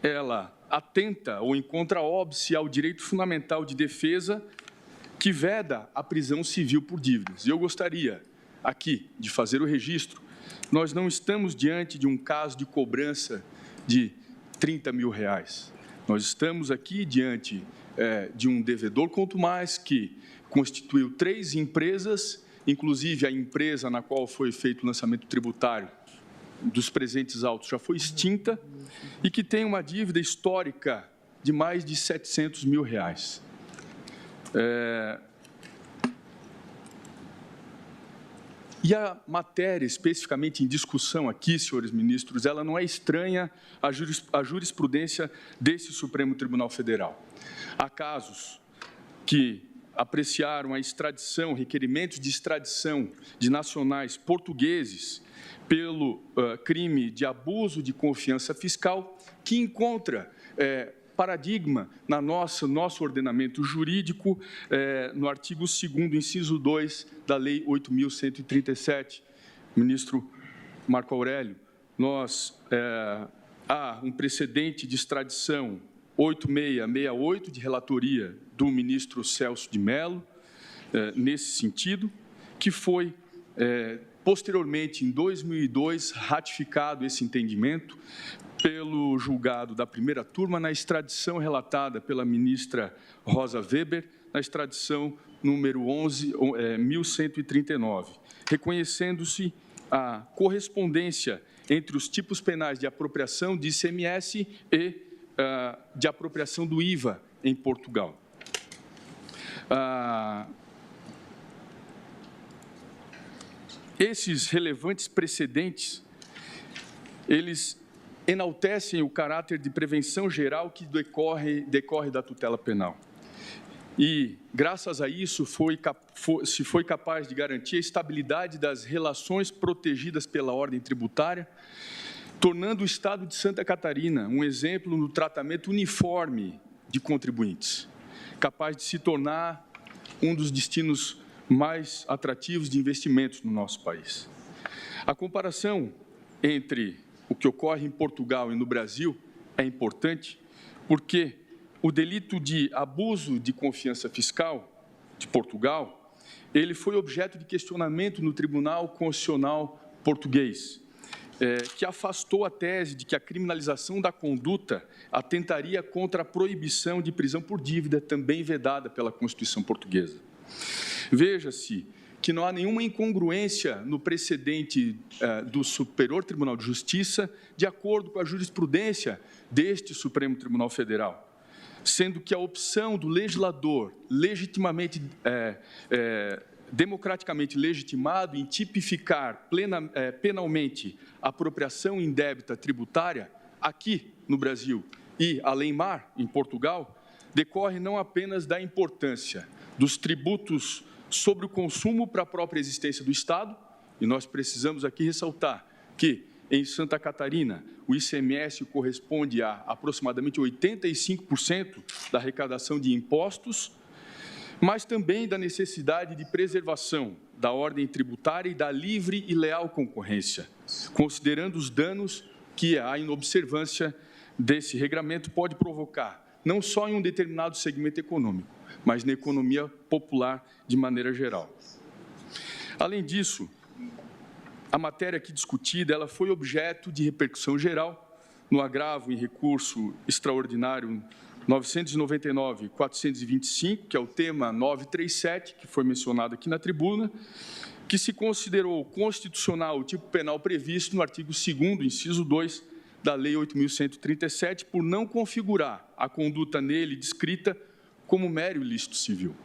ela atenta ou encontra óbice ao direito fundamental de defesa que veda a prisão civil por dívidas. E eu gostaria aqui de fazer o registro. Nós não estamos diante de um caso de cobrança de R$30 mil. Nós estamos aqui diante de um devedor contumaz que constituiu 3 empresas, inclusive a empresa na qual foi feito o lançamento tributário dos presentes autos já foi extinta e que tem uma dívida histórica de mais de R$700 mil. E a matéria especificamente em discussão aqui, senhores ministros, ela não é estranha à jurisprudência desse Supremo Tribunal Federal. Há casos que apreciaram a extradição, requerimentos de extradição de nacionais portugueses pelo crime de abuso de confiança fiscal, que encontra paradigma no nosso ordenamento jurídico, no artigo 2º, inciso 2 da Lei 8.137. Ministro Marco Aurélio, há um precedente de extradição 8668, de relatoria do ministro Celso de Mello, nesse sentido, que foi posteriormente, em 2002, ratificado esse entendimento pelo julgado da primeira turma na extradição relatada pela ministra Rosa Weber, na extradição número 11.139, reconhecendo-se a correspondência entre os tipos penais de apropriação de ICMS e de apropriação do IVA em Portugal. Esses relevantes precedentes, eles enaltecem o caráter de prevenção geral que decorre da tutela penal. E, graças a isso, se foi capaz de garantir a estabilidade das relações protegidas pela ordem tributária, tornando o Estado de Santa Catarina um exemplo no tratamento uniforme de contribuintes, capaz de se tornar um dos destinos mais atrativos de investimentos no nosso país. A comparação entre o que ocorre em Portugal e no Brasil é importante porque o delito de abuso de confiança fiscal de Portugal, ele foi objeto de questionamento no Tribunal Constitucional português, que afastou a tese de que a criminalização da conduta atentaria contra a proibição de prisão por dívida, também vedada pela Constituição portuguesa. Veja-se que não há nenhuma incongruência no precedente do Superior Tribunal de Justiça, de acordo com a jurisprudência deste Supremo Tribunal Federal, sendo que a opção do legislador legitimamente, democraticamente legitimado em tipificar penalmente a apropriação indébita tributária aqui no Brasil e além-mar, em Portugal, decorre não apenas da importância dos tributos sobre o consumo para a própria existência do Estado, e nós precisamos aqui ressaltar que, em Santa Catarina, o ICMS corresponde a aproximadamente 85% da arrecadação de impostos, mas também da necessidade de preservação da ordem tributária e da livre e leal concorrência, considerando os danos que a inobservância desse regramento pode provocar, não só em um determinado segmento econômico, mas na economia popular de maneira geral. Além disso, a matéria aqui discutida ela foi objeto de repercussão geral no agravo em recurso extraordinário 999-425, que é o tema 937, que foi mencionado aqui na tribuna, que se considerou constitucional o tipo penal previsto no artigo 2º, inciso 2, da Lei 8.137, por não configurar a conduta nele descrita como mero ilícito civil.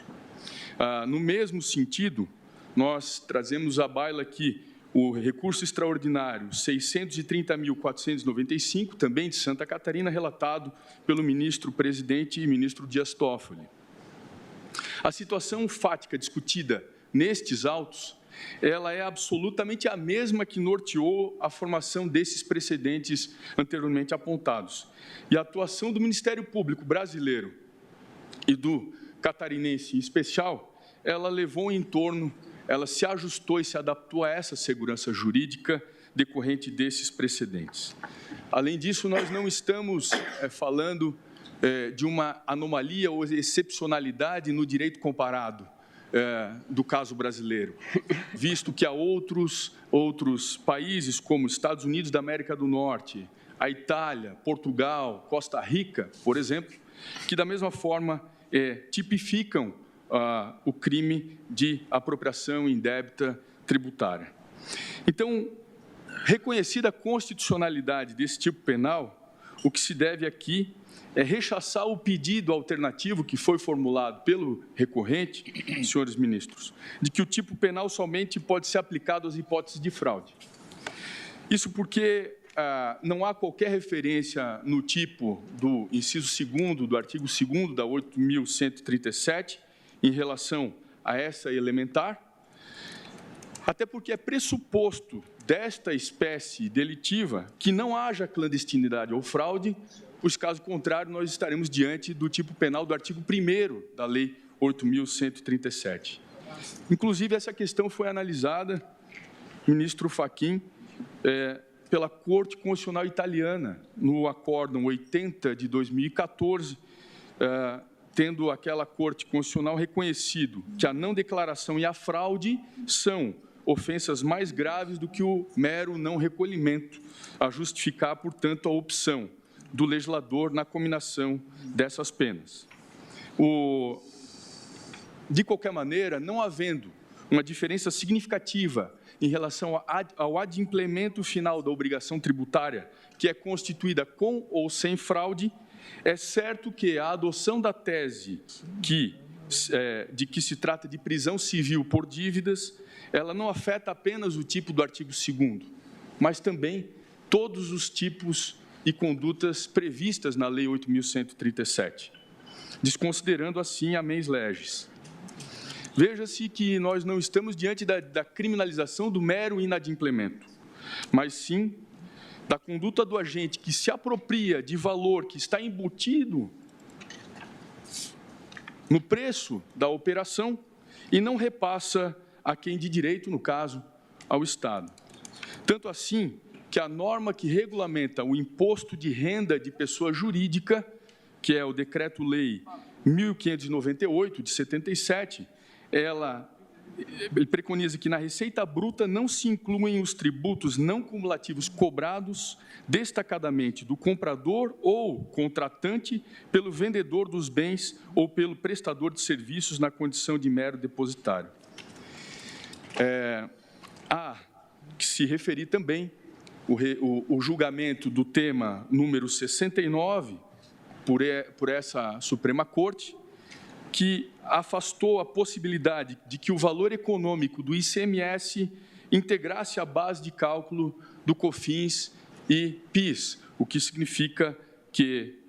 No mesmo sentido, nós trazemos à baila aqui o recurso extraordinário 630.495, também de Santa Catarina, relatado pelo ministro-presidente e ministro Dias Toffoli. A situação fática discutida nestes autos, ela é absolutamente a mesma que norteou a formação desses precedentes anteriormente apontados. E a atuação do Ministério Público brasileiro e do catarinense em especial, ela levou em torno, ela se ajustou e se adaptou a essa segurança jurídica decorrente desses precedentes. Além disso, nós não estamos falando de uma anomalia ou excepcionalidade no direito comparado do caso brasileiro, visto que há outros países, como Estados Unidos da América do Norte, a Itália, Portugal, Costa Rica, por exemplo, que da mesma forma tipificam o crime de apropriação indébita tributária. Então, reconhecida a constitucionalidade desse tipo penal, o que se deve aqui é rechaçar o pedido alternativo que foi formulado pelo recorrente, senhores ministros, de que o tipo penal somente pode ser aplicado às hipóteses de fraude. Isso porque não há qualquer referência no tipo do inciso 2º do artigo 2º da 8.137 em relação a essa elementar, até porque é pressuposto desta espécie delitiva que não haja clandestinidade ou fraude, pois, caso contrário, nós estaremos diante do tipo penal do artigo 1º da Lei 8.137. Inclusive, essa questão foi analisada, ministro Fachin, pela Corte Constitucional Italiana, no Acórdão 80 de 2014, tendo aquela Corte Constitucional reconhecido que a não declaração e a fraude são ofensas mais graves do que o mero não recolhimento, a justificar, portanto, a opção do legislador na cominação dessas penas. De qualquer maneira, não havendo uma diferença significativa em relação ao adimplemento final da obrigação tributária, que é constituída com ou sem fraude, é certo que a adoção da tese de que se trata de prisão civil por dívidas, ela não afeta apenas o tipo do artigo 2º, mas também todos os tipos e condutas previstas na Lei 8.137, desconsiderando assim a mens legis. Veja-se que nós não estamos diante da criminalização do mero inadimplemento, mas sim da conduta do agente que se apropria de valor que está embutido no preço da operação e não repassa a quem de direito, no caso, ao Estado. Tanto assim que a norma que regulamenta o imposto de renda de pessoa jurídica, que é o Decreto-Lei 1598, de 77, ele preconiza que na receita bruta não se incluem os tributos não cumulativos cobrados destacadamente do comprador ou contratante pelo vendedor dos bens ou pelo prestador de serviços na condição de mero depositário. Há que se referir também o julgamento do tema número 69 por essa Suprema Corte, que afastou a possibilidade de que o valor econômico do ICMS integrasse a base de cálculo do COFINS e PIS, o que significa que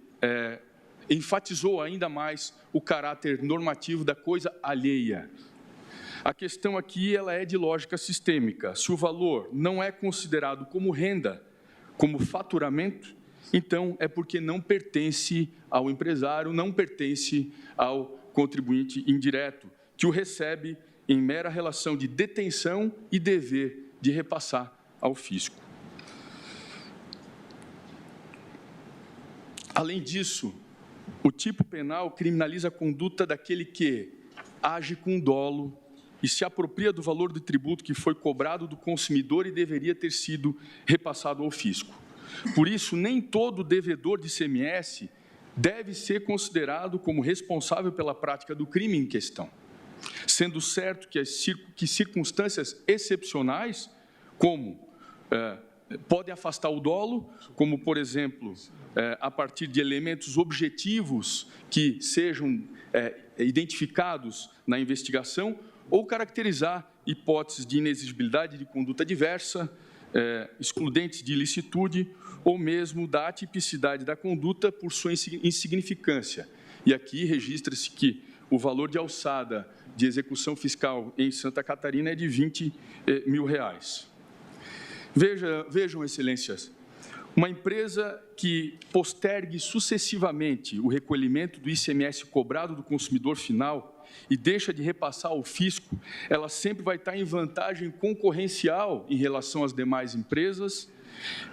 enfatizou ainda mais o caráter normativo da coisa alheia. A questão aqui ela é de lógica sistêmica. Se o valor não é considerado como renda, como faturamento, então é porque não pertence ao empresário, não pertence ao contribuinte indireto, que o recebe em mera relação de detenção e dever de repassar ao fisco. Além disso, o tipo penal criminaliza a conduta daquele que age com dolo e se apropria do valor do tributo que foi cobrado do consumidor e deveria ter sido repassado ao fisco. Por isso, nem todo devedor de ICMS deve ser considerado como responsável pela prática do crime em questão, sendo certo que circunstâncias excepcionais, como podem afastar o dolo, como, por exemplo, a partir de elementos objetivos que sejam identificados na investigação, ou caracterizar hipóteses de inexigibilidade de conduta diversa, excludentes de ilicitude, ou mesmo da atipicidade da conduta por sua insignificância. E aqui registra-se que o valor de alçada de execução fiscal em Santa Catarina é de R$20 mil. Vejam, excelências, uma empresa que postergue sucessivamente o recolhimento do ICMS cobrado do consumidor final e deixa de repassar ao fisco, ela sempre vai estar em vantagem concorrencial em relação às demais empresas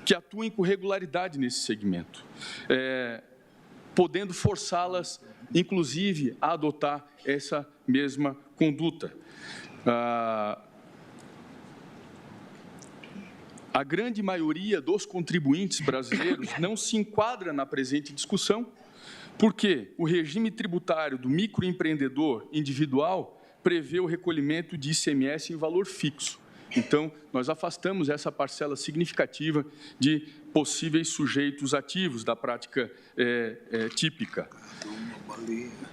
que atuem com regularidade nesse segmento, podendo forçá-las, inclusive, a adotar essa mesma conduta. A grande maioria dos contribuintes brasileiros não se enquadra na presente discussão, porque o regime tributário do microempreendedor individual prevê o recolhimento de ICMS em valor fixo. Então, nós afastamos essa parcela significativa de possíveis sujeitos ativos da prática típica.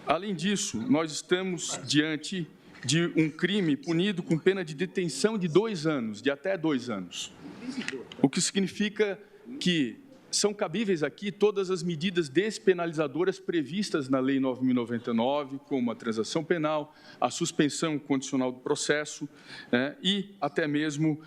Além disso, nós estamos diante de um crime punido com pena de detenção de 2 anos, de até 2 anos. O que significa que são cabíveis aqui todas as medidas despenalizadoras previstas na Lei 9.099, como a transação penal, a suspensão condicional do processo e até mesmo,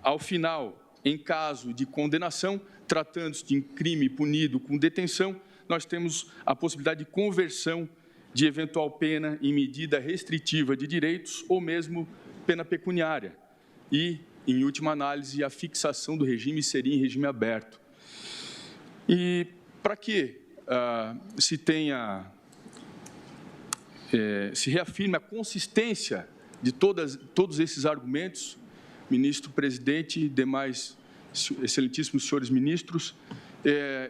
ao final, em caso de condenação, tratando-se de crime punido com detenção, nós temos a possibilidade de conversão de eventual pena em medida restritiva de direitos ou mesmo pena pecuniária. E, em última análise, a fixação do regime seria em regime aberto. E para que se reafirme a consistência de todos esses argumentos, ministro presidente e demais excelentíssimos senhores ministros,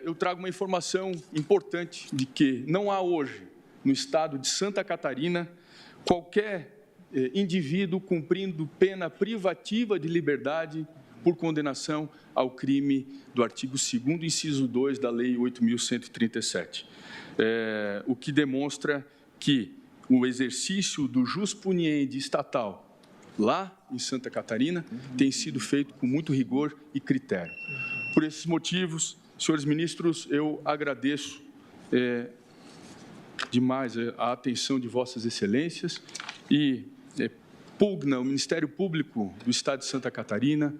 eu trago uma informação importante de que não há hoje, no estado de Santa Catarina, qualquer indivíduo cumprindo pena privativa de liberdade por condenação ao crime do artigo 2º, inciso 2 da Lei 8.137, o que demonstra que o exercício do jus puniendi estatal lá em Santa Catarina tem sido feito com muito rigor e critério. Por esses motivos, senhores ministros, eu agradeço demais a atenção de vossas excelências e pugna o Ministério Público do Estado de Santa Catarina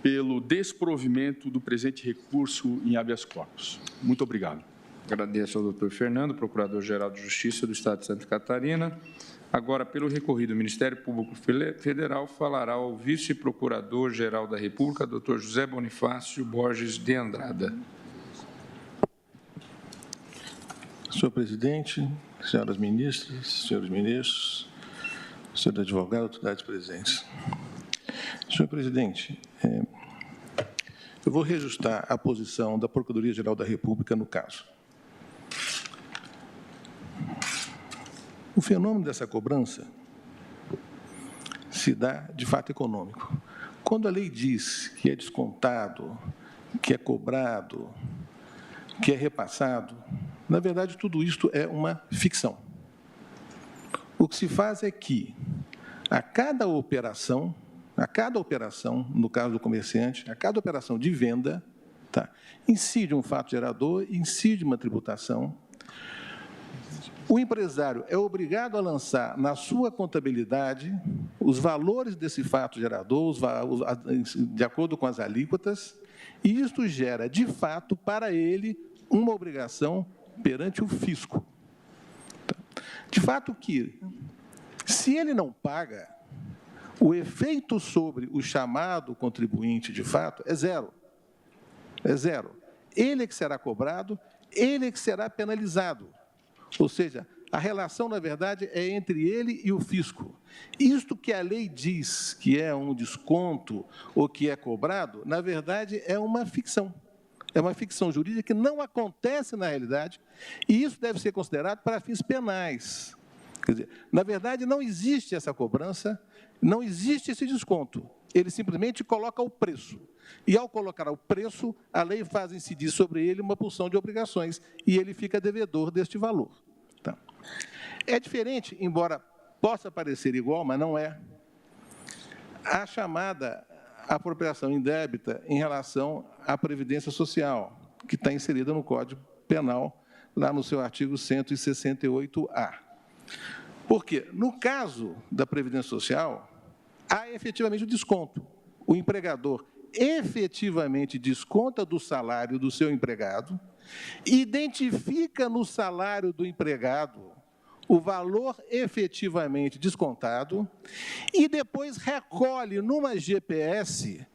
pelo desprovimento do presente recurso em habeas corpus. Muito obrigado. Agradeço ao doutor Fernando, Procurador-Geral de Justiça do Estado de Santa Catarina. Agora, pelo recorrido, o Ministério Público Federal falará ao Vice-Procurador-Geral da República, doutor José Bonifácio Borges de Andrada. Senhor presidente, senhoras ministras, senhores ministros, senhor advogado, autoridades presentes. Senhor presidente, eu vou reajustar a posição da Procuradoria-Geral da República no caso. O fenômeno dessa cobrança se dá de fato econômico. Quando a lei diz que é descontado, que é cobrado, que é repassado, na verdade, tudo isto é uma ficção. O que se faz é que, a cada operação, no caso do comerciante, a cada operação de venda, incide um fato gerador, incide uma tributação, o empresário é obrigado a lançar na sua contabilidade os valores desse fato gerador, de acordo com as alíquotas, e isto gera, de fato, para ele, uma obrigação perante o fisco. De fato que, se ele não paga, o efeito sobre o chamado contribuinte, de fato, é zero. É zero. Ele é que será cobrado, ele é que será penalizado. Ou seja, a relação, na verdade, é entre ele e o fisco. Isto que a lei diz que é um desconto ou que é cobrado, na verdade, é uma ficção. É uma ficção jurídica que não acontece na realidade, e isso deve ser considerado para fins penais. Quer dizer, na verdade, não existe essa cobrança, não existe esse desconto. Ele simplesmente coloca o preço. E, ao colocar o preço, a lei faz incidir sobre ele uma porção de obrigações, e ele fica devedor deste valor. Tá. É diferente, embora possa parecer igual, mas não é, a chamada apropriação indébita em relação à Previdência Social, que está inserida no Código Penal, lá no seu artigo 168-A. Porque, no caso da Previdência Social, há efetivamente o desconto. O empregador efetivamente desconta do salário do seu empregado, identifica no salário do empregado o valor efetivamente descontado e depois recolhe numa GPS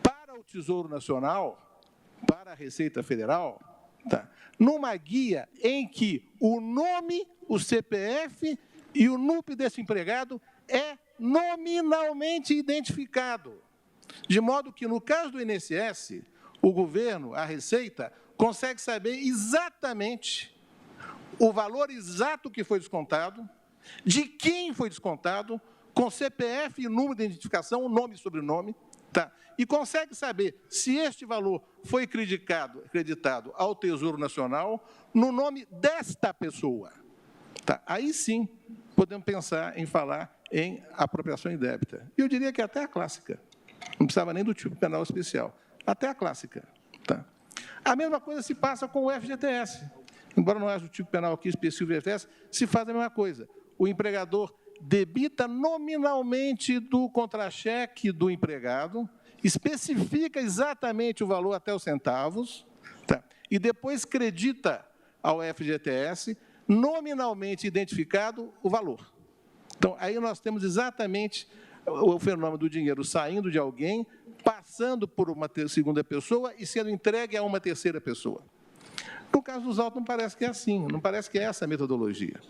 para o Tesouro Nacional, para a Receita Federal, tá, numa guia em que o nome, o CPF e o NUP desse empregado é nominalmente identificado. De modo que, no caso do INSS, o governo, a Receita, consegue saber exatamente o valor exato que foi descontado, de quem foi descontado, com CPF e número de identificação, nome e sobrenome, tá? E consegue saber se este valor foi acreditado ao Tesouro Nacional no nome desta pessoa. Tá? Aí sim, podemos pensar em falar em apropriação indébita. Eu diria que até a clássica. Não precisava nem do tipo penal especial. Até a clássica. Tá? A mesma coisa se passa com o FGTS. Embora não haja o tipo penal aqui específico do FGTS, se faz a mesma coisa. O empregador debita nominalmente do contra-cheque do empregado, especifica exatamente o valor até os centavos, tá? E depois credita ao FGTS, nominalmente identificado, o valor. Então, aí nós temos exatamente o fenômeno do dinheiro saindo de alguém, passando por uma segunda pessoa e sendo entregue a uma terceira pessoa. No caso dos autos, não parece que é assim, não parece que é essa a metodologia.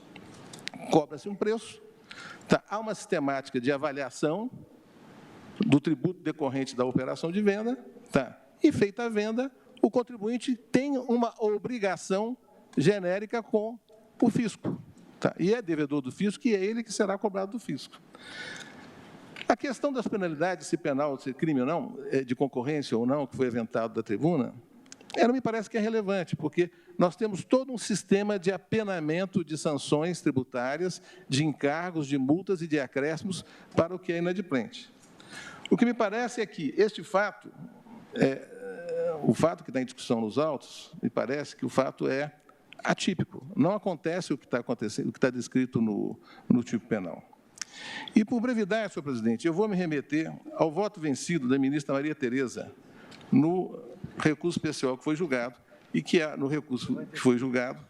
Cobra-se um preço, tá? Há uma sistemática de avaliação do tributo decorrente da operação de venda, tá? E, feita a venda, o contribuinte tem uma obrigação genérica com o fisco. Tá? E é devedor do fisco, e é ele que será cobrado do fisco. A questão das penalidades, se penal, se crime ou não, de concorrência ou não, que foi aventado da tribuna, ela me parece que é relevante, porque nós temos todo um sistema de apenamento de sanções tributárias, de encargos, de multas e de acréscimos para o que é inadimplente. O que me parece é que este fato, o fato que está em discussão nos autos, me parece que o fato é atípico. Não acontece o que está acontecendo, o que está descrito no tipo penal. E, por brevidade, senhor presidente, eu vou me remeter ao voto vencido da ministra Maria Tereza no recurso especial que foi julgado, e que no recurso que foi julgado,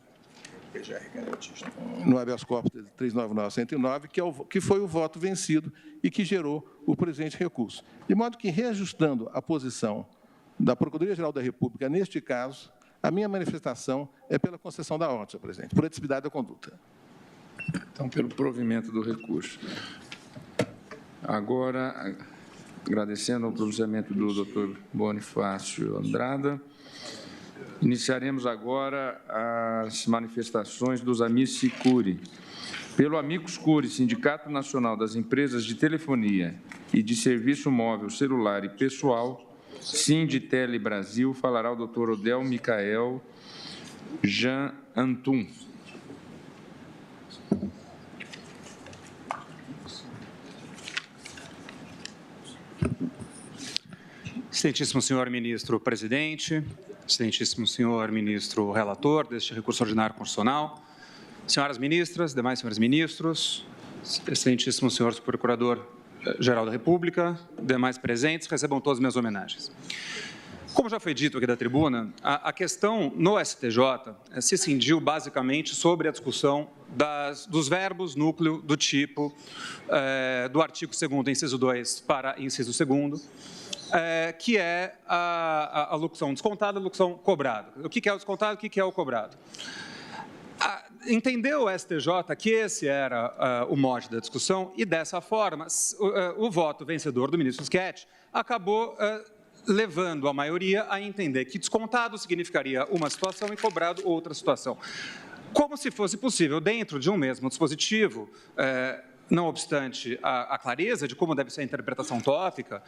no habeas corpus 399-109, que foi o voto vencido e que gerou o presente recurso. De modo que, reajustando a posição da Procuradoria-Geral da República, neste caso, a minha manifestação é pela concessão da ordem, senhor presidente, por atividade da conduta. Então, pelo provimento do recurso. Agora, agradecendo o pronunciamento do doutor Bonifácio Andrada, iniciaremos agora as manifestações dos Amici Curi. Pelo Amicus Curi, Sindicato Nacional das Empresas de Telefonia e de Serviço Móvel, Celular e Pessoal, Sinditele Brasil, falará o doutor Odel Micael Jean Antum. Excelentíssimo senhor ministro presidente, excelentíssimo senhor ministro relator deste recurso ordinário constitucional, Senhoras ministras, demais senhores ministros, excelentíssimo senhor Procurador-Geral da República, demais presentes, recebam todas as minhas homenagens. Como já foi dito aqui da tribuna, a questão no STJ se cindiu basicamente sobre a discussão dos verbos núcleo do tipo do artigo 2º, inciso 2 para inciso 2º, que é a locução descontada e a locução cobrada. O que é o descontado e o que é o cobrado? Entendeu o STJ que esse era o mote da discussão e, dessa forma, o voto vencedor do ministro Schietti acabou levando a maioria a entender que descontado significaria uma situação e cobrado outra situação. Como se fosse possível, dentro de um mesmo dispositivo, não obstante a clareza de como deve ser a interpretação tópica,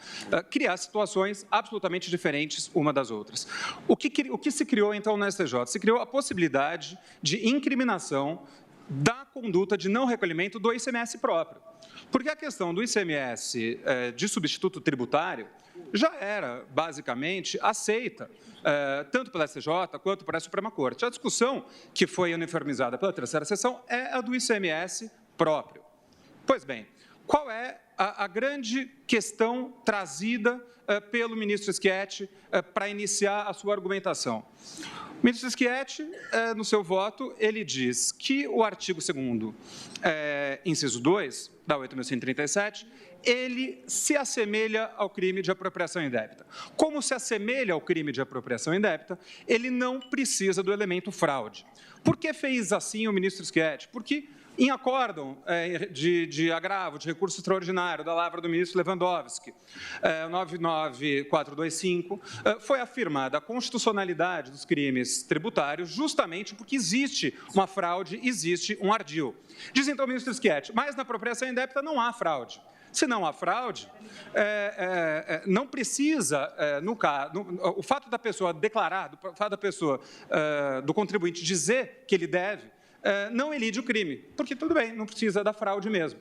criar situações absolutamente diferentes uma das outras. O que se criou, então, na STJ? Se criou a possibilidade de incriminação da conduta de não recolhimento do ICMS próprio. Porque a questão do ICMS de substituto tributário já era, basicamente, aceita, tanto pela STJ quanto pela Suprema Corte. A discussão que foi uniformizada pela terceira sessão é a do ICMS próprio. Pois bem, qual é a grande questão trazida pelo ministro Schietti para iniciar a sua argumentação? O ministro Schietti, no seu voto, ele diz que o artigo 2º, inciso 2, da 8.137, ele se assemelha ao crime de apropriação indébita. Como se assemelha ao crime de apropriação indébita, ele não precisa do elemento fraude. Por que fez assim o ministro Schietti? Porque, em acórdão de agravo de recurso extraordinário da lavra do ministro Lewandowski, 99425, foi afirmada a constitucionalidade dos crimes tributários justamente porque existe uma fraude, existe um ardil. Diz então o ministro Schietti, mas na apropriação indébita não há fraude. Se não há fraude, não precisa, o fato da pessoa declarar, o fato da pessoa, do contribuinte dizer que ele deve, não elide o crime, porque tudo bem, não precisa da fraude mesmo.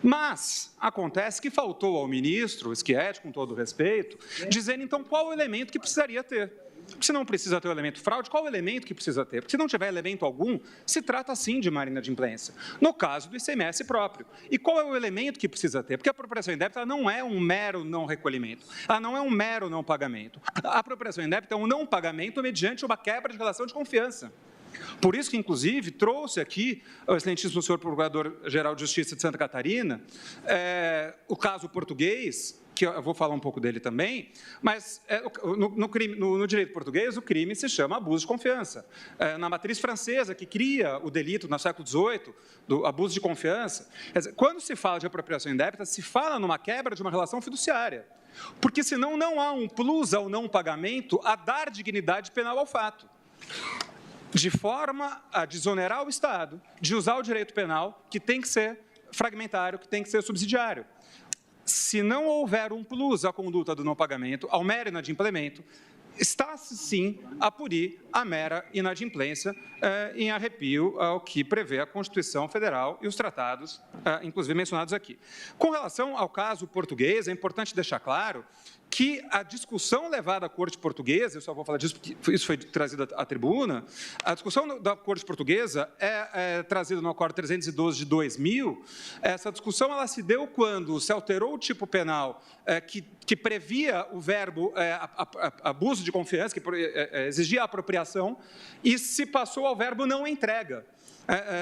Mas acontece que faltou ao ministro Schietti, com todo o respeito, dizer então qual o elemento que precisaria ter. Se não precisa ter o elemento fraude, qual o elemento que precisa ter? Porque se não tiver elemento algum, se trata sim de má inadimplência. No caso do ICMS próprio. E qual é o elemento que precisa ter? Porque a apropriação indébita não é um mero não recolhimento. Ela não é um mero não pagamento. A apropriação indébita é um não pagamento mediante uma quebra de relação de confiança. Por isso que, inclusive, trouxe aqui o excelentíssimo senhor Procurador-Geral de Justiça de Santa Catarina, o caso português, que eu vou falar um pouco dele também, mas no direito português o crime se chama abuso de confiança. Na matriz francesa, que cria o delito no século XVIII, do abuso de confiança, quer dizer, quando se fala de apropriação indébita, se fala numa quebra de uma relação fiduciária, porque senão não há um plus ao não pagamento a dar dignidade penal ao fato, de forma a desonerar o Estado de usar o direito penal, que tem que ser fragmentário, que tem que ser subsidiário. Se não houver um plus à conduta do não pagamento, ao mero inadimplemento, está-se sim a punir a mera inadimplência em arrepio ao que prevê a Constituição Federal e os tratados, inclusive mencionados aqui. Com relação ao caso português, é importante deixar claro que a discussão levada à Corte Portuguesa, eu só vou falar disso porque isso foi trazido à tribuna, a discussão da Corte Portuguesa é trazida no Acordo 312 de 2000, essa discussão ela se deu quando se alterou o tipo penal que previa o verbo abuso de confiança, que exigia a apropriação, e se passou ao verbo não entrega.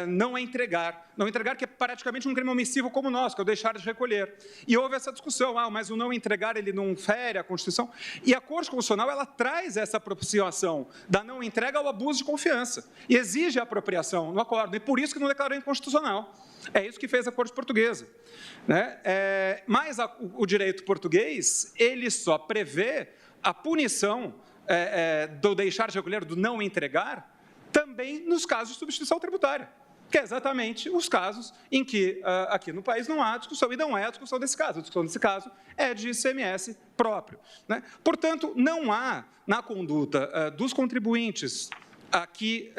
Não entregar. Não entregar, que é praticamente um crime omissivo como o nosso, que é o deixar de recolher. E houve essa discussão, mas o não entregar, ele não fere a Constituição. E a Corte Constitucional, ela traz essa apropriação da não entrega ao abuso de confiança. E exige a apropriação no acordo. E por isso que não declarou inconstitucional. É isso que fez a Corte Portuguesa. Né? Mas o direito português, ele só prevê a punição do deixar de recolher, do não entregar, também nos casos de substituição tributária, que é exatamente os casos em que aqui no país não há discussão, e não é a discussão desse caso. A discussão desse caso é de ICMS próprio. Né? Portanto, não há na conduta dos contribuintes aqui,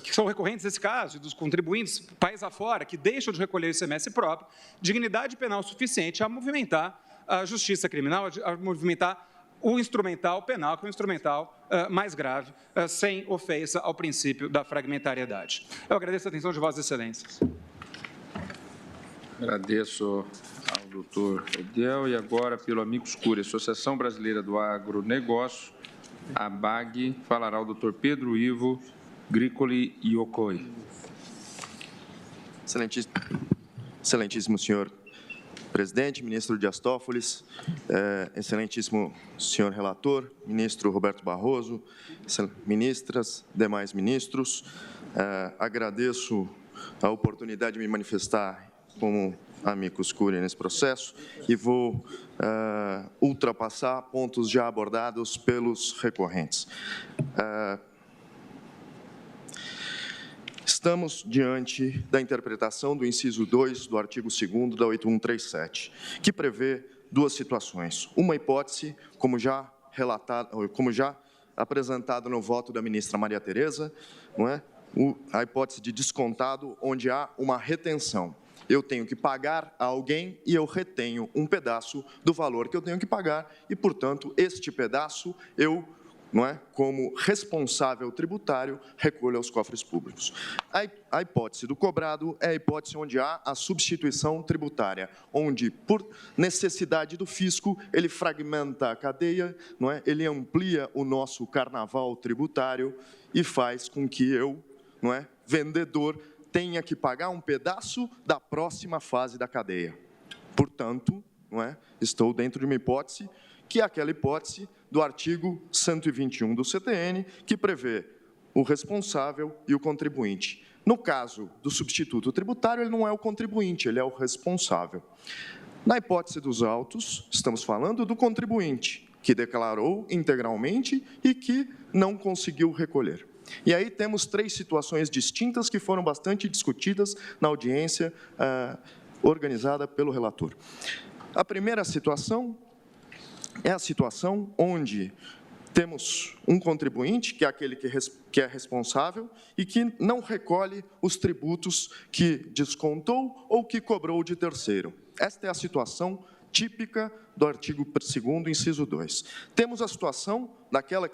que são recorrentes desse caso, e dos contribuintes país afora, que deixam de recolher o ICMS próprio, dignidade penal suficiente a movimentar a justiça criminal, a movimentar o instrumental penal, que é o instrumental mais grave, sem ofensa ao princípio da fragmentariedade. Eu agradeço a atenção de Vossas Excelências. Agradeço ao doutor Ediel. E agora, pelo Amicus Curiae, Associação Brasileira do Agronegócio, a ABAG, falará o doutor Pedro Ivo Gricoli Iocoi. Excelentíssimo senhor presidente, ministro Dias Toffoli, excelentíssimo senhor relator, ministro Roberto Barroso, ministras, demais ministros, agradeço a oportunidade de me manifestar como Amicus Curiae nesse processo e vou ultrapassar pontos já abordados pelos recorrentes. Estamos diante da interpretação do inciso 2 do artigo 2º da 8137, que prevê duas situações. Uma hipótese, como já apresentado no voto da ministra Maria Tereza, não é? A hipótese de descontado, onde há uma retenção. Eu tenho que pagar a alguém e eu retenho um pedaço do valor que eu tenho que pagar e, portanto, este pedaço eu, não é, como responsável tributário, recolho aos cofres públicos. A hipótese do cobrado é a hipótese onde há a substituição tributária, onde, por necessidade do fisco, ele fragmenta a cadeia, não é, ele amplia o nosso carnaval tributário e faz com que eu, não é, vendedor, tenha que pagar um pedaço da próxima fase da cadeia. Portanto, não é, estou dentro de uma hipótese que é aquela hipótese do artigo 121 do CTN, que prevê o responsável e o contribuinte. No caso do substituto tributário, ele não é o contribuinte, ele é o responsável. Na hipótese dos autos, estamos falando do contribuinte, que declarou integralmente e que não conseguiu recolher. E aí temos três situações distintas que foram bastante discutidas na audiência organizada pelo relator. A primeira situação é a situação onde temos um contribuinte, que é aquele que é responsável e que não recolhe os tributos que descontou ou que cobrou de terceiro. Esta é a situação típica do artigo 2º, inciso 2. Temos a situação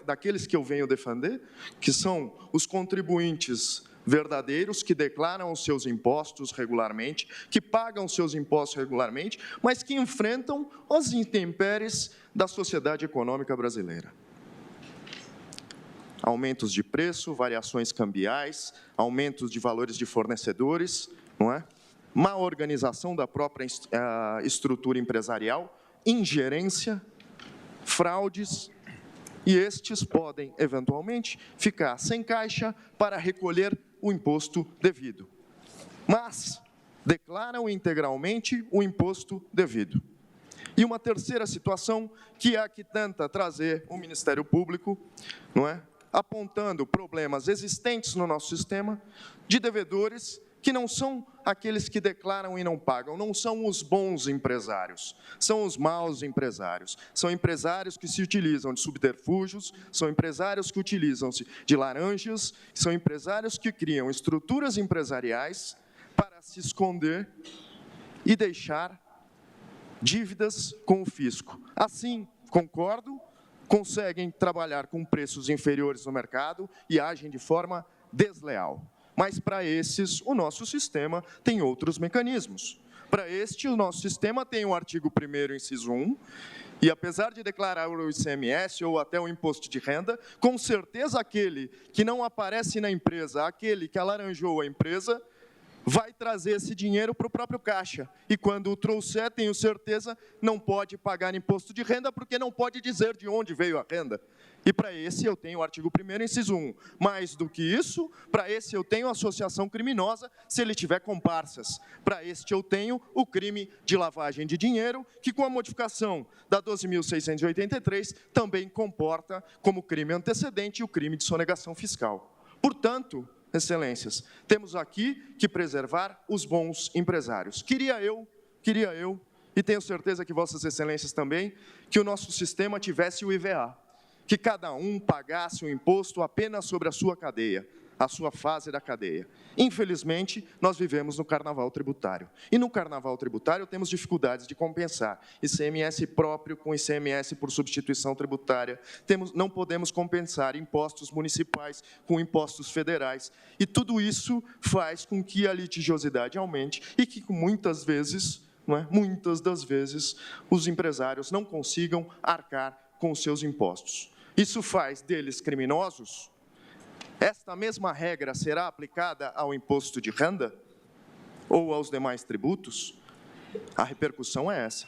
daqueles que eu venho defender, que são os contribuintes verdadeiros, que declaram os seus impostos regularmente, que pagam os seus impostos regularmente, mas que enfrentam as intempéries da sociedade econômica brasileira. Aumentos de preço, variações cambiais, aumentos de valores de fornecedores, não é? Má organização da própria estrutura empresarial, ingerência, fraudes, e estes podem, eventualmente, ficar sem caixa para recolher o imposto devido. Mas declaram integralmente o imposto devido. E uma terceira situação, que é a que tenta trazer o Ministério Público, não é? Apontando problemas existentes no nosso sistema de devedores que não são aqueles que declaram e não pagam, não são os bons empresários, são os maus empresários. São empresários que se utilizam de subterfúgios, são empresários que utilizam-se de laranjas, são empresários que criam estruturas empresariais para se esconder e deixar dívidas com o fisco. Assim, concordo, conseguem trabalhar com preços inferiores no mercado e agem de forma desleal. Mas, para esses, o nosso sistema tem outros mecanismos. Para este, o nosso sistema tem o artigo 1º, inciso 1, e, apesar de declarar o ICMS ou até o imposto de renda, com certeza aquele que não aparece na empresa, aquele que alaranjou a empresa, vai trazer esse dinheiro para o próprio caixa. E, quando o trouxer, tenho certeza, não pode pagar imposto de renda, porque não pode dizer de onde veio a renda. E para esse eu tenho o artigo 1º, inciso 1. Mais do que isso, para esse eu tenho associação criminosa, se ele tiver comparsas. Para este eu tenho o crime de lavagem de dinheiro, que com a modificação da 12.683 também comporta como crime antecedente o crime de sonegação fiscal. Portanto, excelências, temos aqui que preservar os bons empresários. Queria eu, e tenho certeza que vossas excelências também, que o nosso sistema tivesse o IVA, que cada um pagasse o imposto apenas sobre a sua cadeia. a sua fase da cadeia. Infelizmente, nós vivemos no carnaval tributário. E no carnaval tributário temos dificuldades de compensar ICMS próprio com ICMS por substituição tributária. Não podemos compensar impostos municipais com impostos federais. E tudo isso faz com que a litigiosidade aumente e que, muitas vezes, muitas das vezes, os empresários não consigam arcar com os seus impostos. Isso faz deles criminosos? Esta mesma regra será aplicada ao imposto de renda ou aos demais tributos? A repercussão é essa.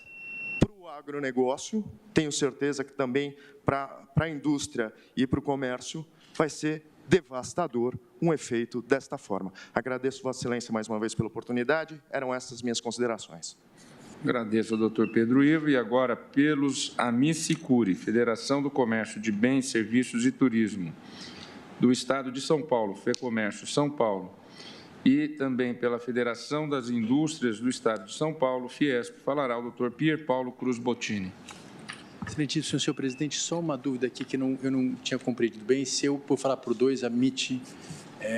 Para o agronegócio, tenho certeza que também para a indústria e para o comércio vai ser devastador um efeito desta forma. Agradeço Vossa Excelência mais uma vez pela oportunidade. Eram essas minhas considerações. Agradeço ao doutor Pedro Ivo e agora pelos Amicicuri, Federação do Comércio de Bens, Serviços e Turismo do Estado de São Paulo, FEComércio São Paulo, e também pela Federação das Indústrias do Estado de São Paulo, Fiesp, falará o doutor Pier Paulo Cruz Bottini. Excelentíssimo senhor presidente, só uma dúvida aqui que eu não tinha compreendido bem. Se eu, por falar por dois, admite,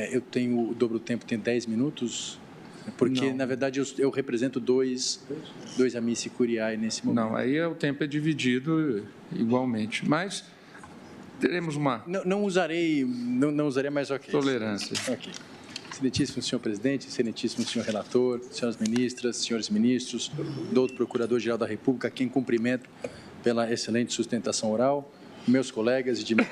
eu tenho o dobro do tempo, tenho 10 minutos? Porque, não. Na verdade, eu represento dois Amicicuriae nesse momento. Não, aí o tempo é dividido igualmente, mas teremos uma... Não usarei, mais ok. Tolerância. Ok. Excelentíssimo senhor presidente, excelentíssimo senhor relator, senhoras ministras, senhores ministros, doutor procurador-geral da República, a quem cumprimento pela excelente sustentação oral, meus colegas e demais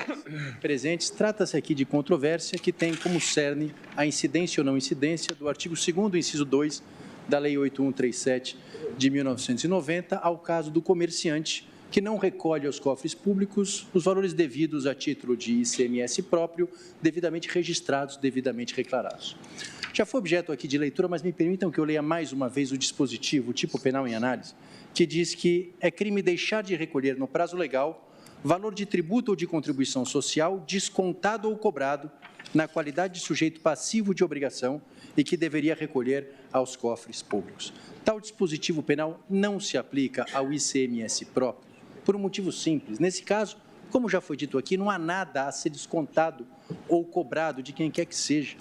presentes, trata-se aqui de controvérsia que tem como cerne a incidência ou não incidência do artigo 2º, inciso 2, da Lei 8137 de 1990, ao caso do comerciante que não recolhe aos cofres públicos os valores devidos a título de ICMS próprio, devidamente registrados, devidamente declarados. Já foi objeto aqui de leitura, mas me permitam que eu leia mais uma vez o dispositivo, o tipo penal em análise, que diz que é crime deixar de recolher no prazo legal valor de tributo ou de contribuição social descontado ou cobrado na qualidade de sujeito passivo de obrigação e que deveria recolher aos cofres públicos. Tal dispositivo penal não se aplica ao ICMS próprio, por um motivo simples. Nesse caso, como já foi dito aqui, não há nada a ser descontado ou cobrado de quem quer que seja.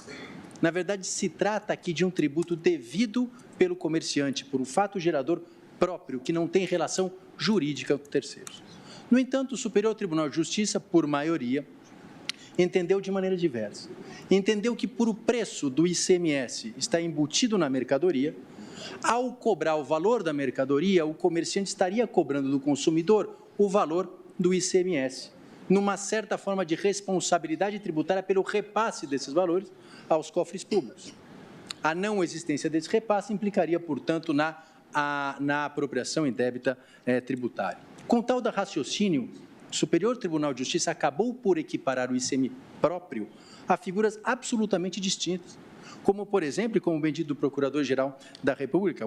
Na verdade, se trata aqui de um tributo devido pelo comerciante, por um fato gerador próprio, que não tem relação jurídica com terceiros. No entanto, o Superior Tribunal de Justiça, por maioria, entendeu de maneira diversa. Entendeu que, por o preço do ICMS estar embutido na mercadoria, ao cobrar o valor da mercadoria, o comerciante estaria cobrando do consumidor o valor do ICMS, numa certa forma de responsabilidade tributária pelo repasse desses valores aos cofres públicos. A não existência desse repasse implicaria, portanto, na apropriação indébita tributária. Com tal da raciocínio, o Superior Tribunal de Justiça acabou por equiparar o ICMS próprio a figuras absolutamente distintas, como, por exemplo, como bem dito do Procurador-Geral da República,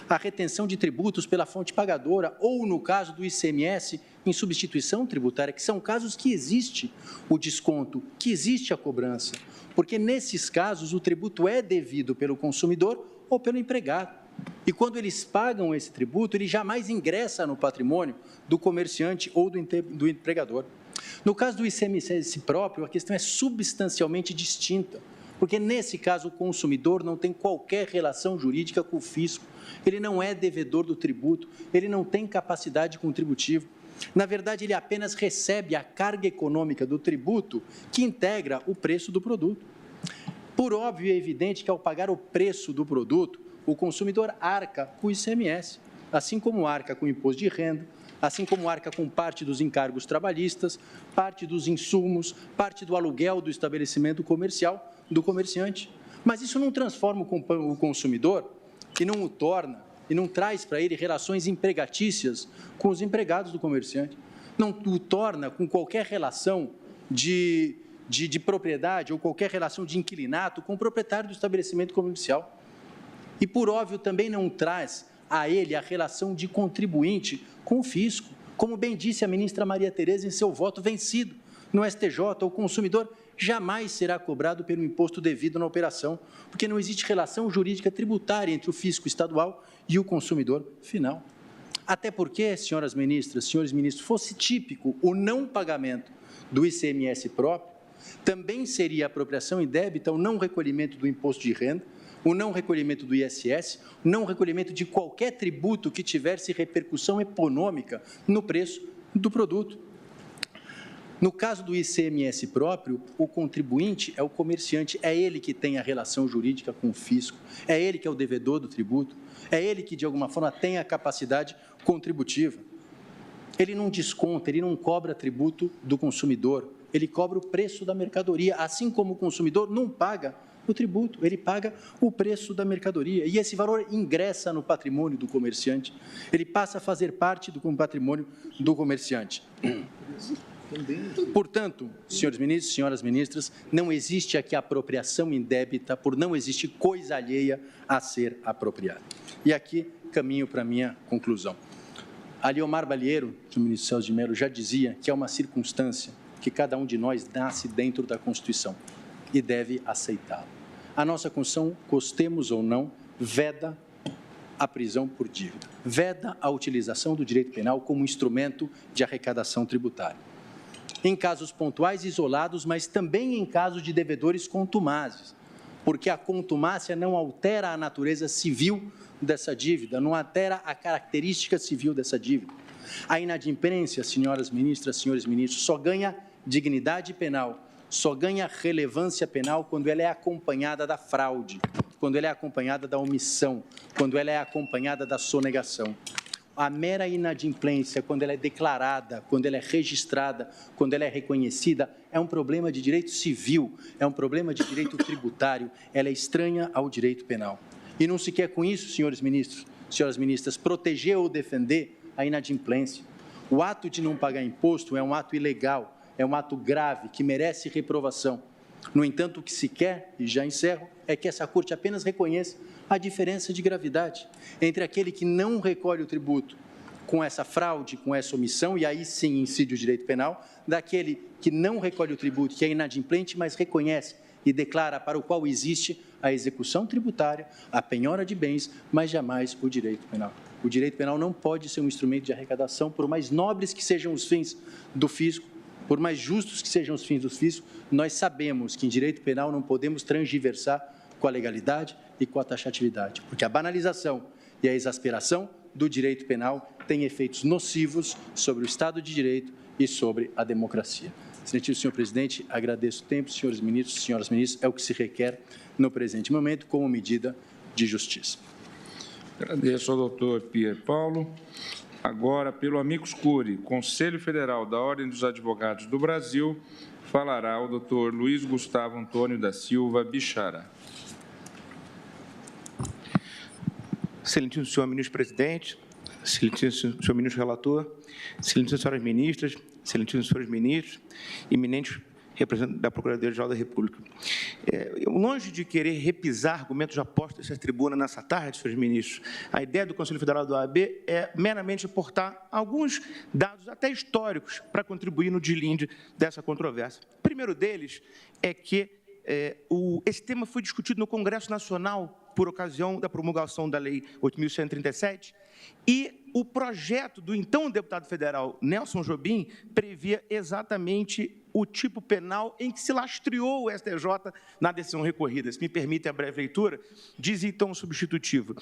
a retenção de tributos pela fonte pagadora ou, no caso do ICMS, em substituição tributária, que são casos que existe o desconto, que existe a cobrança, porque, nesses casos, o tributo é devido pelo consumidor ou pelo empregado. E quando eles pagam esse tributo, ele jamais ingressa no patrimônio do comerciante ou do empregador. No caso do ICMS próprio, a questão é substancialmente distinta, porque, nesse caso, o consumidor não tem qualquer relação jurídica com o fisco, ele não é devedor do tributo, ele não tem capacidade contributiva. Na verdade, ele apenas recebe a carga econômica do tributo que integra o preço do produto. Por óbvio e evidente que, ao pagar o preço do produto, o consumidor arca com o ICMS, assim como arca com o imposto de renda, assim como arca com parte dos encargos trabalhistas, parte dos insumos, parte do aluguel do estabelecimento comercial do comerciante. Mas isso não transforma o consumidor e não o torna, e não traz para ele relações empregatícias com os empregados do comerciante. Não o torna com qualquer relação de propriedade ou qualquer relação de inquilinato com o proprietário do estabelecimento comercial. E, por óbvio, também não traz a ele a relação de contribuinte com o fisco. Como bem disse a ministra Maria Tereza em seu voto vencido no STJ, o consumidor jamais será cobrado pelo imposto devido na operação, porque não existe relação jurídica tributária entre o fisco estadual e o consumidor final. Até porque, senhoras ministras, senhores ministros, fosse típico o não pagamento do ICMS próprio, Também seria apropriação indébita o não recolhimento do imposto de renda, o não recolhimento do ISS, o não recolhimento de qualquer tributo que tivesse repercussão econômica no preço do produto. No caso do ICMS próprio, o contribuinte é o comerciante, é ele que tem a relação jurídica com o fisco, é ele que é o devedor do tributo, é ele que, de alguma forma, tem a capacidade contributiva. Ele não desconta, ele não cobra tributo do consumidor, ele cobra o preço da mercadoria, assim como o consumidor não paga o tributo, ele paga o preço da mercadoria. E esse valor ingressa no patrimônio do comerciante, ele passa a fazer parte do patrimônio do comerciante. Portanto, senhores ministros, senhoras ministras, não existe aqui apropriação indébita por não existir coisa alheia a ser apropriada. E aqui caminho para a minha conclusão. Aliomar Balieiro, que o ministro Celso de Mello já dizia que é uma circunstância que cada um de nós nasce dentro da Constituição e deve aceitá-la. A nossa Constituição, gostemos ou não, veda a prisão por dívida, veda a utilização do direito penal como instrumento de arrecadação tributária. Em casos pontuais isolados, mas também em casos de devedores contumazes, porque a contumácia não altera a natureza civil dessa dívida, não altera a característica civil dessa dívida. A inadimplência, senhoras ministras, senhores ministros, só ganha dignidade penal, só ganha relevância penal quando ela é acompanhada da fraude, quando ela é acompanhada da omissão, quando ela é acompanhada da sonegação. A mera inadimplência, quando ela é declarada, quando ela é registrada, quando ela é reconhecida, é um problema de direito civil, é um problema de direito tributário, ela é estranha ao direito penal. E não se quer com isso, senhores ministros, senhoras ministras, proteger ou defender a inadimplência. O ato de não pagar imposto é um ato ilegal, é um ato grave, que merece reprovação. No entanto, o que se quer, e já encerro, é que essa Corte apenas reconheça a diferença de gravidade entre aquele que não recolhe o tributo com essa fraude, com essa omissão, e aí sim incide o direito penal, daquele que não recolhe o tributo, que é inadimplente, mas reconhece e declara para o qual existe a execução tributária, a penhora de bens, mas jamais o direito penal. O direito penal não pode ser um instrumento de arrecadação, por mais nobres que sejam os fins do fisco, por mais justos que sejam os fins do fisco, nós sabemos que em direito penal não podemos transgiversar com a legalidade e com a taxatividade, porque a banalização e a exasperação do direito penal têm efeitos nocivos sobre o Estado de Direito e sobre a democracia. Excelentíssimo senhor presidente, agradeço o tempo, senhores ministros, senhoras ministras, é o que se requer no presente momento como medida de justiça. Agradeço ao doutor Pierre Paulo. Agora, pelo amicus curiae, Conselho Federal da Ordem dos Advogados do Brasil, falará o doutor Luiz Gustavo Antônio da Silva Bichara. Excelentíssimo senhor ministro-presidente, excelentíssimo senhor ministro-relator, excelentíssimas senhoras ministras, excelentíssimos senhores ministros, eminentes representantes da Procuradoria-Geral da República. Longe de querer repisar argumentos já postos nessa tribuna nessa tarde, senhores ministros, a ideia do Conselho Federal da OAB é meramente aportar alguns dados até históricos para contribuir no deslinde dessa controvérsia. O primeiro deles é que esse tema foi discutido no Congresso Nacional por ocasião da promulgação da Lei 8.137 e o projeto do então deputado federal Nelson Jobim previa exatamente o tipo penal em que se lastreou o STJ na decisão recorrida. Se me permite a breve leitura, diz então o substitutivo: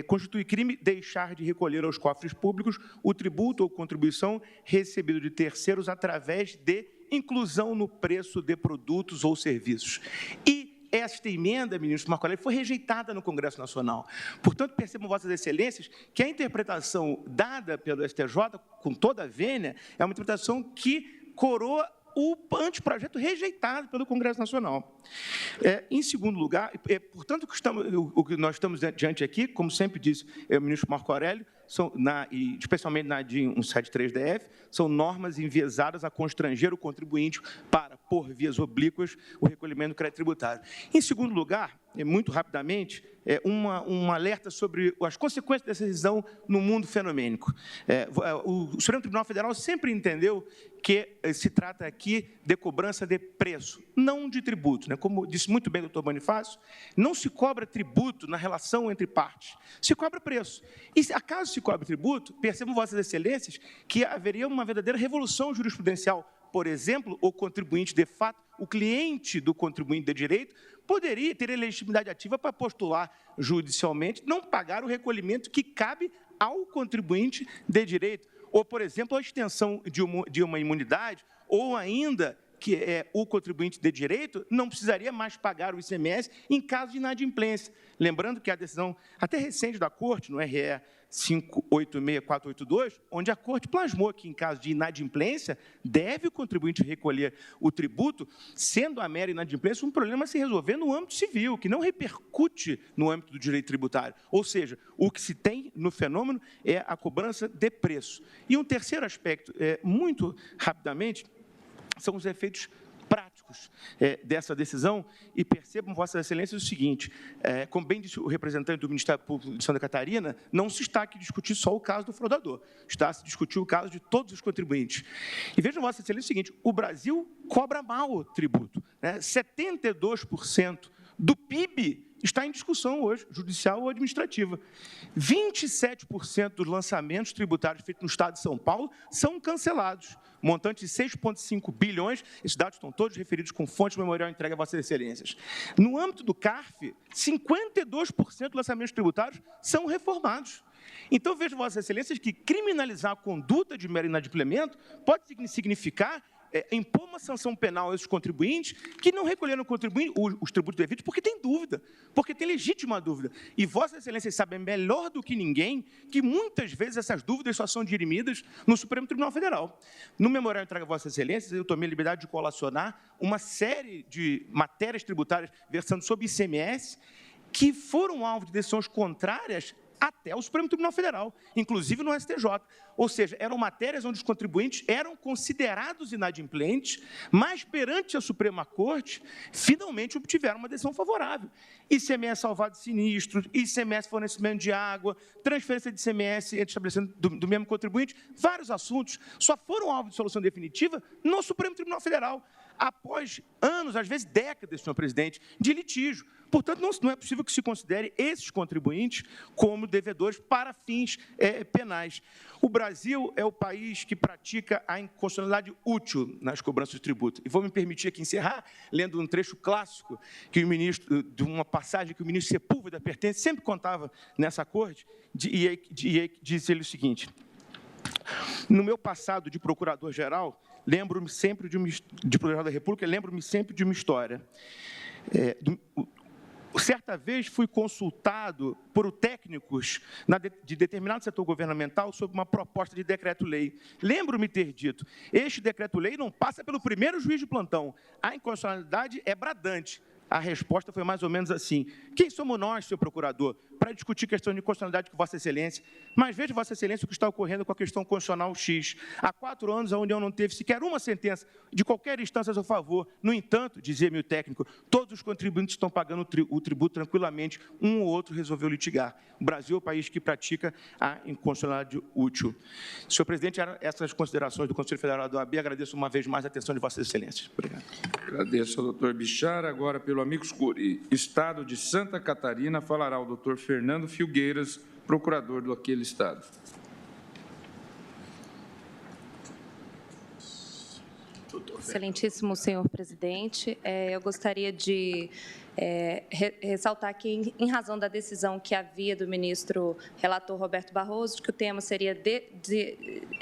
constitui crime deixar de recolher aos cofres públicos o tributo ou contribuição recebido de terceiros através de inclusão no preço de produtos ou serviços. E esta emenda, ministro Marco Aurélio, foi rejeitada no Congresso Nacional. Portanto, percebam, vossas excelências, que a interpretação dada pelo STJ, com toda a vênia, é uma interpretação que coroa o anteprojeto rejeitado pelo Congresso Nacional. Em segundo lugar, portanto, o que nós estamos diante aqui, como sempre disse o ministro Marco Aurélio, especialmente na DIN 173-DF, são normas enviesadas a constranger o contribuinte para, por vias oblíquas, o recolhimento do crédito tributário. Em segundo lugar, muito rapidamente, um alerta sobre as consequências dessa decisão no mundo fenomênico. O Supremo Tribunal Federal sempre entendeu que se trata aqui de cobrança de preço, não de tributo. Como disse muito bem o doutor Bonifácio, não se cobra tributo na relação entre partes, se cobra preço. E acaso se cobra tributo, percebam, vossas excelências, que haveria uma verdadeira revolução jurisprudencial por exemplo, o contribuinte de fato, o cliente do contribuinte de direito, poderia ter legitimidade ativa para postular judicialmente, não pagar o recolhimento que cabe ao contribuinte de direito. Ou, por exemplo, a extensão de uma imunidade, ou ainda que o contribuinte de direito não precisaria mais pagar o ICMS em caso de inadimplência. Lembrando que a decisão até recente da Corte, no RE 586482, onde a Corte plasmou que, em caso de inadimplência, deve o contribuinte recolher o tributo, sendo a mera inadimplência um problema a se resolver no âmbito civil, que não repercute no âmbito do direito tributário. Ou seja, o que se tem no fenômeno é a cobrança de preço. E um terceiro aspecto, muito rapidamente, são os efeitos práticos dessa decisão, e percebam, Vossa Excelência, o seguinte, como bem disse o representante do Ministério Público de Santa Catarina, não se está aqui discutir só o caso do fraudador, está a se discutir o caso de todos os contribuintes. E vejam, Vossa Excelência, o seguinte, o Brasil cobra mal o tributo, 72% do PIB está em discussão hoje, judicial ou administrativa. 27% dos lançamentos tributários feitos no Estado de São Paulo são cancelados. Montante de 6,5 bilhões, esses dados estão todos referidos com fonte memorial entregue a Vossas Excelências. No âmbito do CARF, 52% dos lançamentos tributários são reformados. Então, vejo, Vossas Excelências, que criminalizar a conduta de mero inadimplemento pode significar impor uma sanção penal a esses contribuintes que não recolheram os tributos devidos porque tem dúvida, porque tem legítima dúvida. E Vossas Excelências sabem melhor do que ninguém que muitas vezes essas dúvidas só são dirimidas no Supremo Tribunal Federal. No memorial entregue a Vossas Excelências, eu tomei a liberdade de colacionar uma série de matérias tributárias versando sobre ICMS que foram alvo de decisões contrárias até ao Supremo Tribunal Federal, inclusive no STJ. Ou seja, eram matérias onde os contribuintes eram considerados inadimplentes, mas perante a Suprema Corte, finalmente obtiveram uma decisão favorável. ICMS salvado de sinistros, ICMS fornecimento de água, transferência de ICMS entre estabelecimento do mesmo contribuinte, vários assuntos só foram alvo de solução definitiva no Supremo Tribunal Federal, após anos, às vezes décadas, senhor presidente, de litígio. Portanto, não é possível que se considere esses contribuintes como devedores para fins penais. O Brasil é o país que pratica a inconstitucionalidade útil nas cobranças de tributo. E vou me permitir aqui encerrar lendo um trecho clássico que o ministro, de uma passagem que o ministro Sepúlveda Pertence sempre contava nessa corte, e diz ele o seguinte: no meu passado de procurador-geral, lembro-me sempre de procurador da República, lembro-me sempre de uma história. Certa vez fui consultado por técnicos de determinado setor governamental sobre uma proposta de decreto-lei. Lembro-me ter dito, este decreto-lei não passa pelo primeiro juiz de plantão. A inconstitucionalidade é bradante. A resposta foi mais ou menos assim: quem somos nós, senhor procurador, para discutir questão de constitucionalidade com Vossa Excelência? Mas veja, Vossa Excelência, o que está ocorrendo com a questão constitucional X. Há 4 anos, a União não teve sequer uma sentença de qualquer instância a seu favor. No entanto, dizia-me o técnico, todos os contribuintes estão pagando o tributo tranquilamente, um ou outro resolveu litigar. O Brasil é o país que pratica a inconstitucionalidade útil. Senhor presidente, eram essas considerações do Conselho Federal da OAB. Agradeço uma vez mais a atenção de Vossas Excelências. Obrigado. Agradeço ao doutor Bichara. Agora, pelo amigo Scuri, Estado de Santa Catarina, falará o doutor Fernando Filgueiras, procurador do aquele Estado. Excelentíssimo senhor presidente, eu gostaria de ressaltar aqui, em razão da decisão que havia do ministro relator Roberto Barroso, de que o tema seria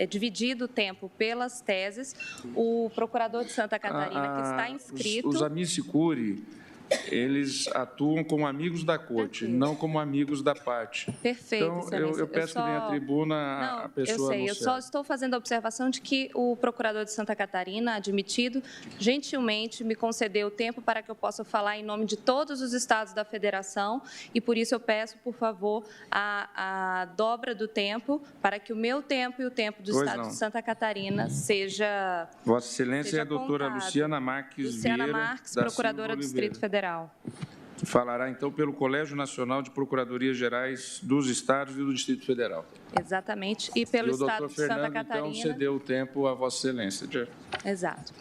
dividido o tempo pelas teses, o procurador de Santa Catarina, que está inscrito... Os amici curiae, eles atuam como amigos da corte, não como amigos da parte. Perfeito, então, excelência. eu peço que venha à tribuna a pessoa eu só estou fazendo a observação de que o procurador de Santa Catarina, admitido, gentilmente me concedeu o tempo para que eu possa falar em nome de todos os estados da federação e, por isso, eu peço, por favor, a dobra do tempo para que o meu tempo e o tempo do estado de Santa Catarina seja Vossa Excelência é a doutora contado. Luciana Marques Luciana Vieira, Marques, procuradora do Distrito Federal. Falará, então, pelo Colégio Nacional de Procuradorias Gerais dos Estados e do Distrito Federal. Exatamente. E pelo Estado de Santa Catarina. Então, cedeu o tempo a Vossa Excelência. Exato.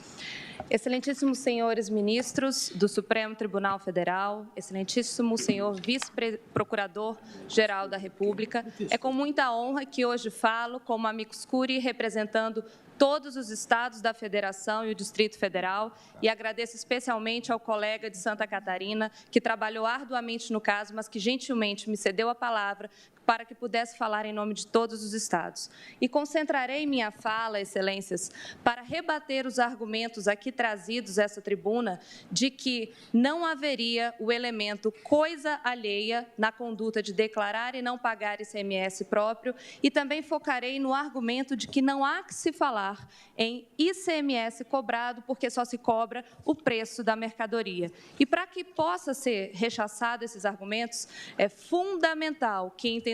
Excelentíssimos senhores ministros do Supremo Tribunal Federal, excelentíssimo senhor vice-procurador-geral da República, é com muita honra que hoje falo como amicus curiae, representando todos os estados da Federação e o Distrito Federal, e agradeço especialmente ao colega de Santa Catarina, que trabalhou arduamente no caso, mas que gentilmente me cedeu a palavra para que pudesse falar em nome de todos os estados. E concentrarei minha fala, excelências, para rebater os argumentos aqui trazidos a essa tribuna de que não haveria o elemento coisa alheia na conduta de declarar e não pagar ICMS próprio, e também focarei no argumento de que não há que se falar em ICMS cobrado, porque só se cobra o preço da mercadoria. E para que possa ser rechaçado esses argumentos, é fundamental que entendamos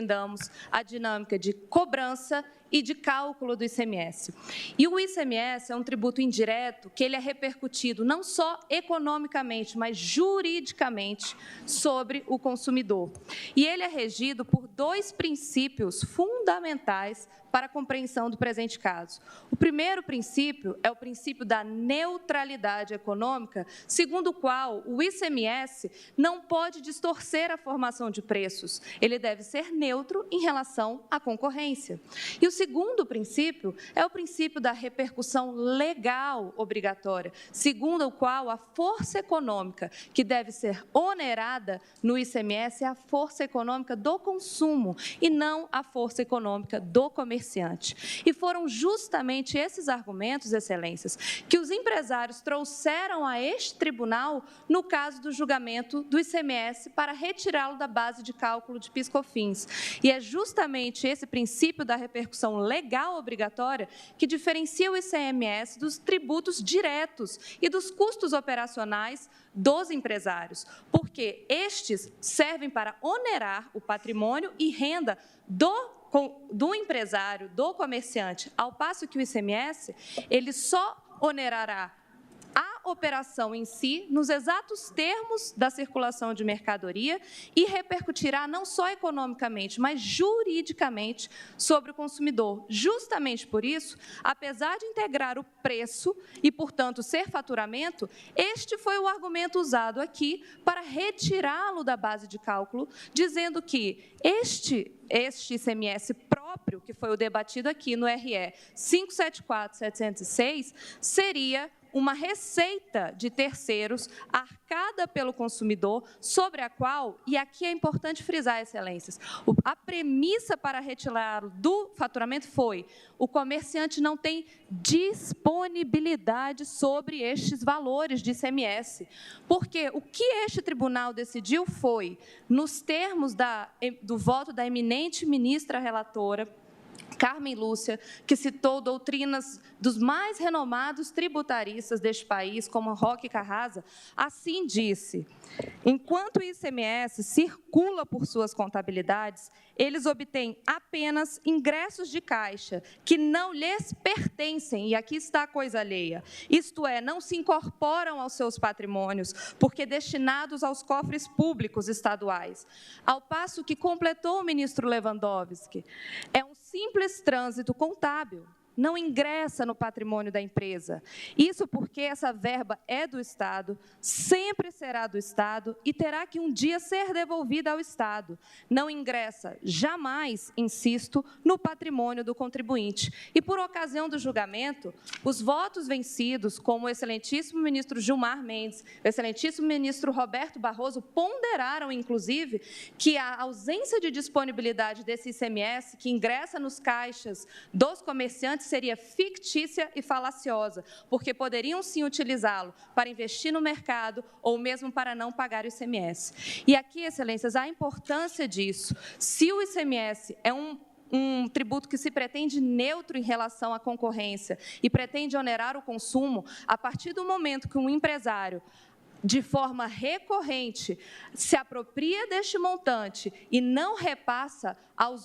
a dinâmica de cobrança e de cálculo do ICMS. E o ICMS é um tributo indireto que ele é repercutido não só economicamente, mas juridicamente sobre o consumidor. E ele é regido por 2 princípios fundamentais para a compreensão do presente caso. O primeiro princípio é o princípio da neutralidade econômica, segundo o qual o ICMS não pode distorcer a formação de preços. Ele deve ser neutro em relação à concorrência. E o segundo princípio é o princípio da repercussão legal obrigatória, segundo o qual a força econômica que deve ser onerada no ICMS é a força econômica do consumo e não a força econômica do comerciante. E foram justamente esses argumentos, excelências, que os empresários trouxeram a este tribunal no caso do julgamento do ICMS para retirá-lo da base de cálculo de PIS/COFINS. E é justamente esse princípio da repercussão legal obrigatória que diferencia o ICMS dos tributos diretos e dos custos operacionais dos empresários, porque estes servem para onerar o patrimônio e renda do empresário, do comerciante, ao passo que o ICMS, ele só onerará a operação em si, nos exatos termos da circulação de mercadoria e repercutirá não só economicamente, mas juridicamente sobre o consumidor. Justamente por isso, apesar de integrar o preço e, portanto, ser faturamento, este foi o argumento usado aqui para retirá-lo da base de cálculo, dizendo que este ICMS próprio, que foi o debatido aqui no RE 574.706, seria uma receita de terceiros arcada pelo consumidor, sobre a qual, e aqui é importante frisar, excelências, a premissa para retirá-lo do faturamento foi: o comerciante não tem disponibilidade sobre estes valores de ICMS. Porque o que este tribunal decidiu foi, nos termos do voto da eminente ministra relatora, Carmen Lúcia, que citou doutrinas dos mais renomados tributaristas deste país, como Roque Carrasa, assim disse: enquanto o ICMS circula por suas contabilidades, eles obtêm apenas ingressos de caixa que não lhes pertencem, e aqui está a coisa alheia, isto é, não se incorporam aos seus patrimônios, porque destinados aos cofres públicos estaduais. Ao passo que completou o ministro Lewandowski, é um simples trânsito contábil, não ingressa no patrimônio da empresa. Isso porque essa verba é do Estado, sempre será do Estado e terá que um dia ser devolvida ao Estado. Não ingressa jamais, insisto, no patrimônio do contribuinte. E por ocasião do julgamento, os votos vencidos, como o excelentíssimo ministro Gilmar Mendes, o excelentíssimo ministro Roberto Barroso, ponderaram, inclusive, que a ausência de disponibilidade desse ICMS que ingressa nos caixas dos comerciantes seria fictícia e falaciosa, porque poderiam sim utilizá-lo para investir no mercado ou mesmo para não pagar o ICMS. E aqui, excelências, a importância disso. Se o ICMS é um tributo que se pretende neutro em relação à concorrência e pretende onerar o consumo, a partir do momento que um empresário, de forma recorrente, se apropria deste montante e não repassa ao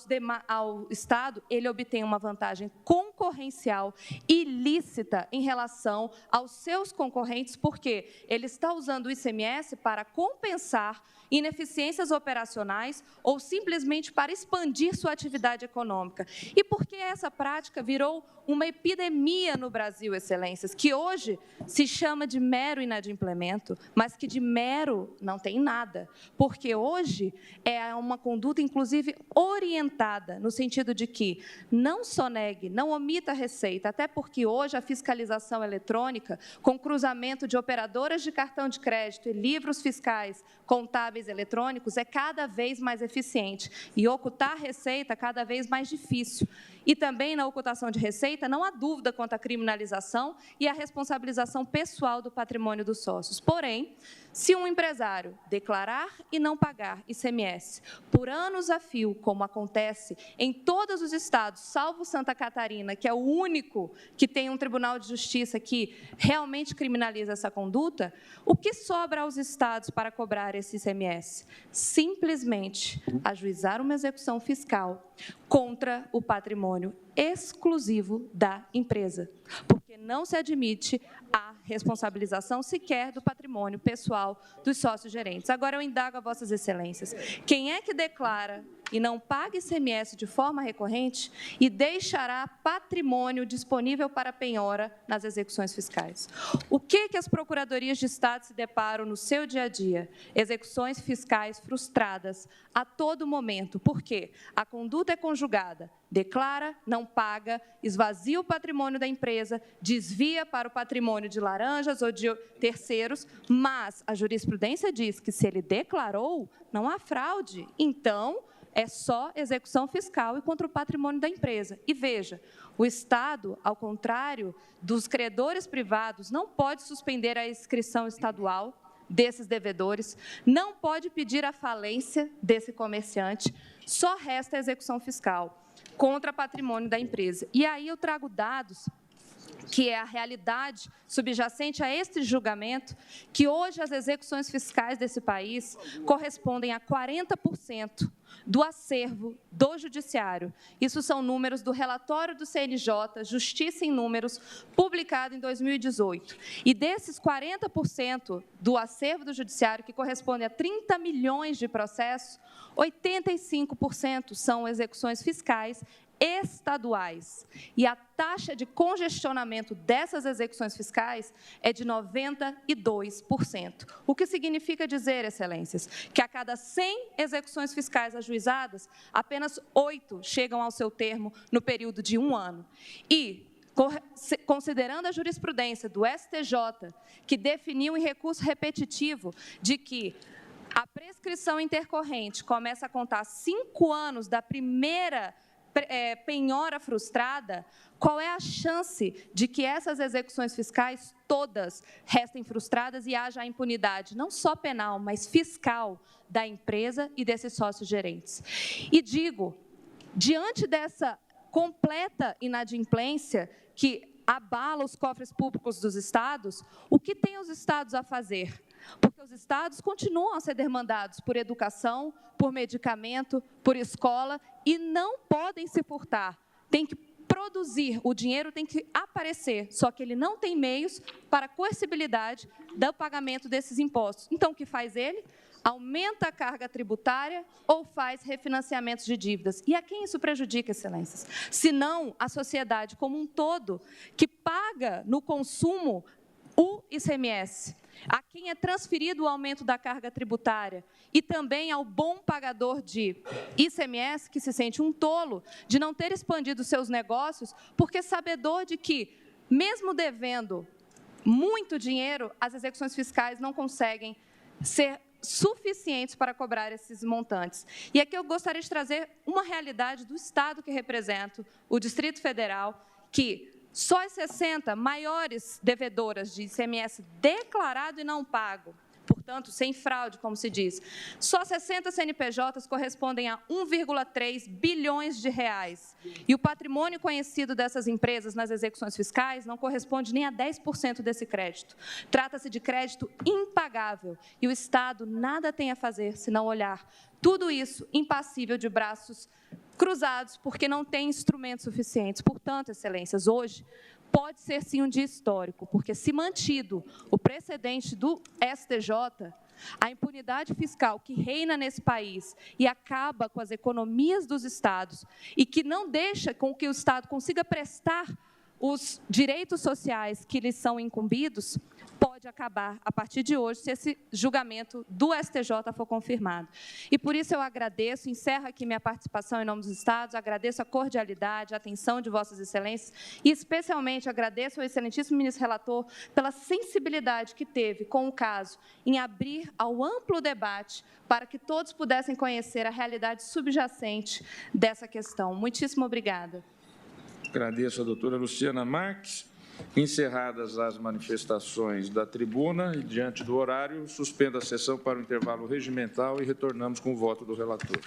Estado, ele obtém uma vantagem concorrencial ilícita em relação aos seus concorrentes, porque ele está usando o ICMS para compensar ineficiências operacionais ou simplesmente para expandir sua atividade econômica. E porque essa prática virou uma epidemia no Brasil, excelências, que hoje se chama de mero inadimplemento, mas que de mero não tem nada, porque hoje é uma conduta, inclusive, original orientada no sentido de que não sonegue, não omita a receita, até porque hoje a fiscalização eletrônica, com cruzamento de operadoras de cartão de crédito e livros fiscais contábeis eletrônicos, é cada vez mais eficiente e ocultar receita cada vez mais difícil. E também na ocultação de receita não há dúvida quanto à criminalização e à responsabilização pessoal do patrimônio dos sócios. Porém, se um empresário declarar e não pagar ICMS por anos a fio, como acontece em todos os estados, salvo Santa Catarina, que é o único que tem um Tribunal de Justiça que realmente criminaliza essa conduta, o que sobra aos estados para cobrar esse ICMS? Simplesmente ajuizar uma execução fiscal contra o patrimônio exclusivo da empresa, porque não se admite a responsabilização sequer do patrimônio pessoal dos sócios gerentes. Agora eu indago a vossas excelências, quem é que declara e não paga ICMS de forma recorrente e deixará patrimônio disponível para penhora nas execuções fiscais? O que as procuradorias de Estado se deparam no seu dia a dia? Execuções fiscais frustradas a todo momento. Por quê? A conduta é conjugada. Declara, não paga, esvazia o patrimônio da empresa, desvia para o patrimônio de laranjas ou de terceiros, mas a jurisprudência diz que se ele declarou, não há fraude. Então, é só execução fiscal e contra o patrimônio da empresa. E veja, o Estado, ao contrário dos credores privados, não pode suspender a inscrição estadual desses devedores, não pode pedir a falência desse comerciante, só resta a execução fiscal contra patrimônio da empresa. E aí eu trago dados que é a realidade subjacente a este julgamento, que hoje as execuções fiscais desse país correspondem a 40% do acervo do Judiciário. Isso são números do relatório do CNJ, Justiça em Números, publicado em 2018. E desses 40% do acervo do Judiciário, que corresponde a 30 milhões de processos, 85% são execuções fiscais estaduais. E a taxa de congestionamento dessas execuções fiscais é de 92%. O que significa dizer, excelências, que a cada 100 execuções fiscais ajuizadas, apenas 8 chegam ao seu termo no período de 1 ano. E, considerando a jurisprudência do STJ, que definiu em recurso repetitivo de que a prescrição intercorrente começa a contar 5 anos da primeira penhora frustrada, qual é a chance de que essas execuções fiscais todas restem frustradas e haja a impunidade, não só penal, mas fiscal, da empresa e desses sócios gerentes? E digo, diante dessa completa inadimplência que abala os cofres públicos dos estados, o que têm os estados a fazer? Porque os estados continuam a ser demandados por educação, por medicamento, por escola, e não podem se furtar. Tem que produzir, o dinheiro tem que aparecer, só que ele não tem meios para a coercibilidade do pagamento desses impostos. Então, o que faz ele? Aumenta a carga tributária ou faz refinanciamentos de dívidas. E a quem isso prejudica, excelências? Se não a sociedade como um todo, que paga no consumo o ICMS, a quem é transferido o aumento da carga tributária e também ao bom pagador de ICMS, que se sente um tolo de não ter expandido seus negócios, porque sabedor de que, mesmo devendo muito dinheiro, as execuções fiscais não conseguem ser suficientes para cobrar esses montantes. E aqui eu gostaria de trazer uma realidade do Estado que represento, o Distrito Federal, que só as 60 maiores devedoras de ICMS declarado e não pago, portanto, sem fraude, como se diz, só 60 CNPJs correspondem a 1,3 bilhões de reais. E o patrimônio conhecido dessas empresas nas execuções fiscais não corresponde nem a 10% desse crédito. Trata-se de crédito impagável e o Estado nada tem a fazer senão olhar tudo isso impassível de braços cruzados, porque não tem instrumentos suficientes. Portanto, excelências, hoje pode ser sim um dia histórico, porque se mantido o precedente do STJ, a impunidade fiscal que reina nesse país e acaba com as economias dos estados e que não deixa com que o Estado consiga prestar os direitos sociais que lhes são incumbidos pode acabar a partir de hoje, se esse julgamento do STJ for confirmado. E por isso eu agradeço, encerro aqui minha participação em nome dos Estados, agradeço a cordialidade, a atenção de Vossas Excelências e, especialmente, agradeço ao excelentíssimo ministro relator pela sensibilidade que teve com o caso em abrir ao amplo debate para que todos pudessem conhecer a realidade subjacente dessa questão. Muitíssimo obrigada. Agradeço a doutora Luciana Marques. Encerradas as manifestações da tribuna e diante do horário, suspendo a sessão para o intervalo regimental e retornamos com o voto do relator.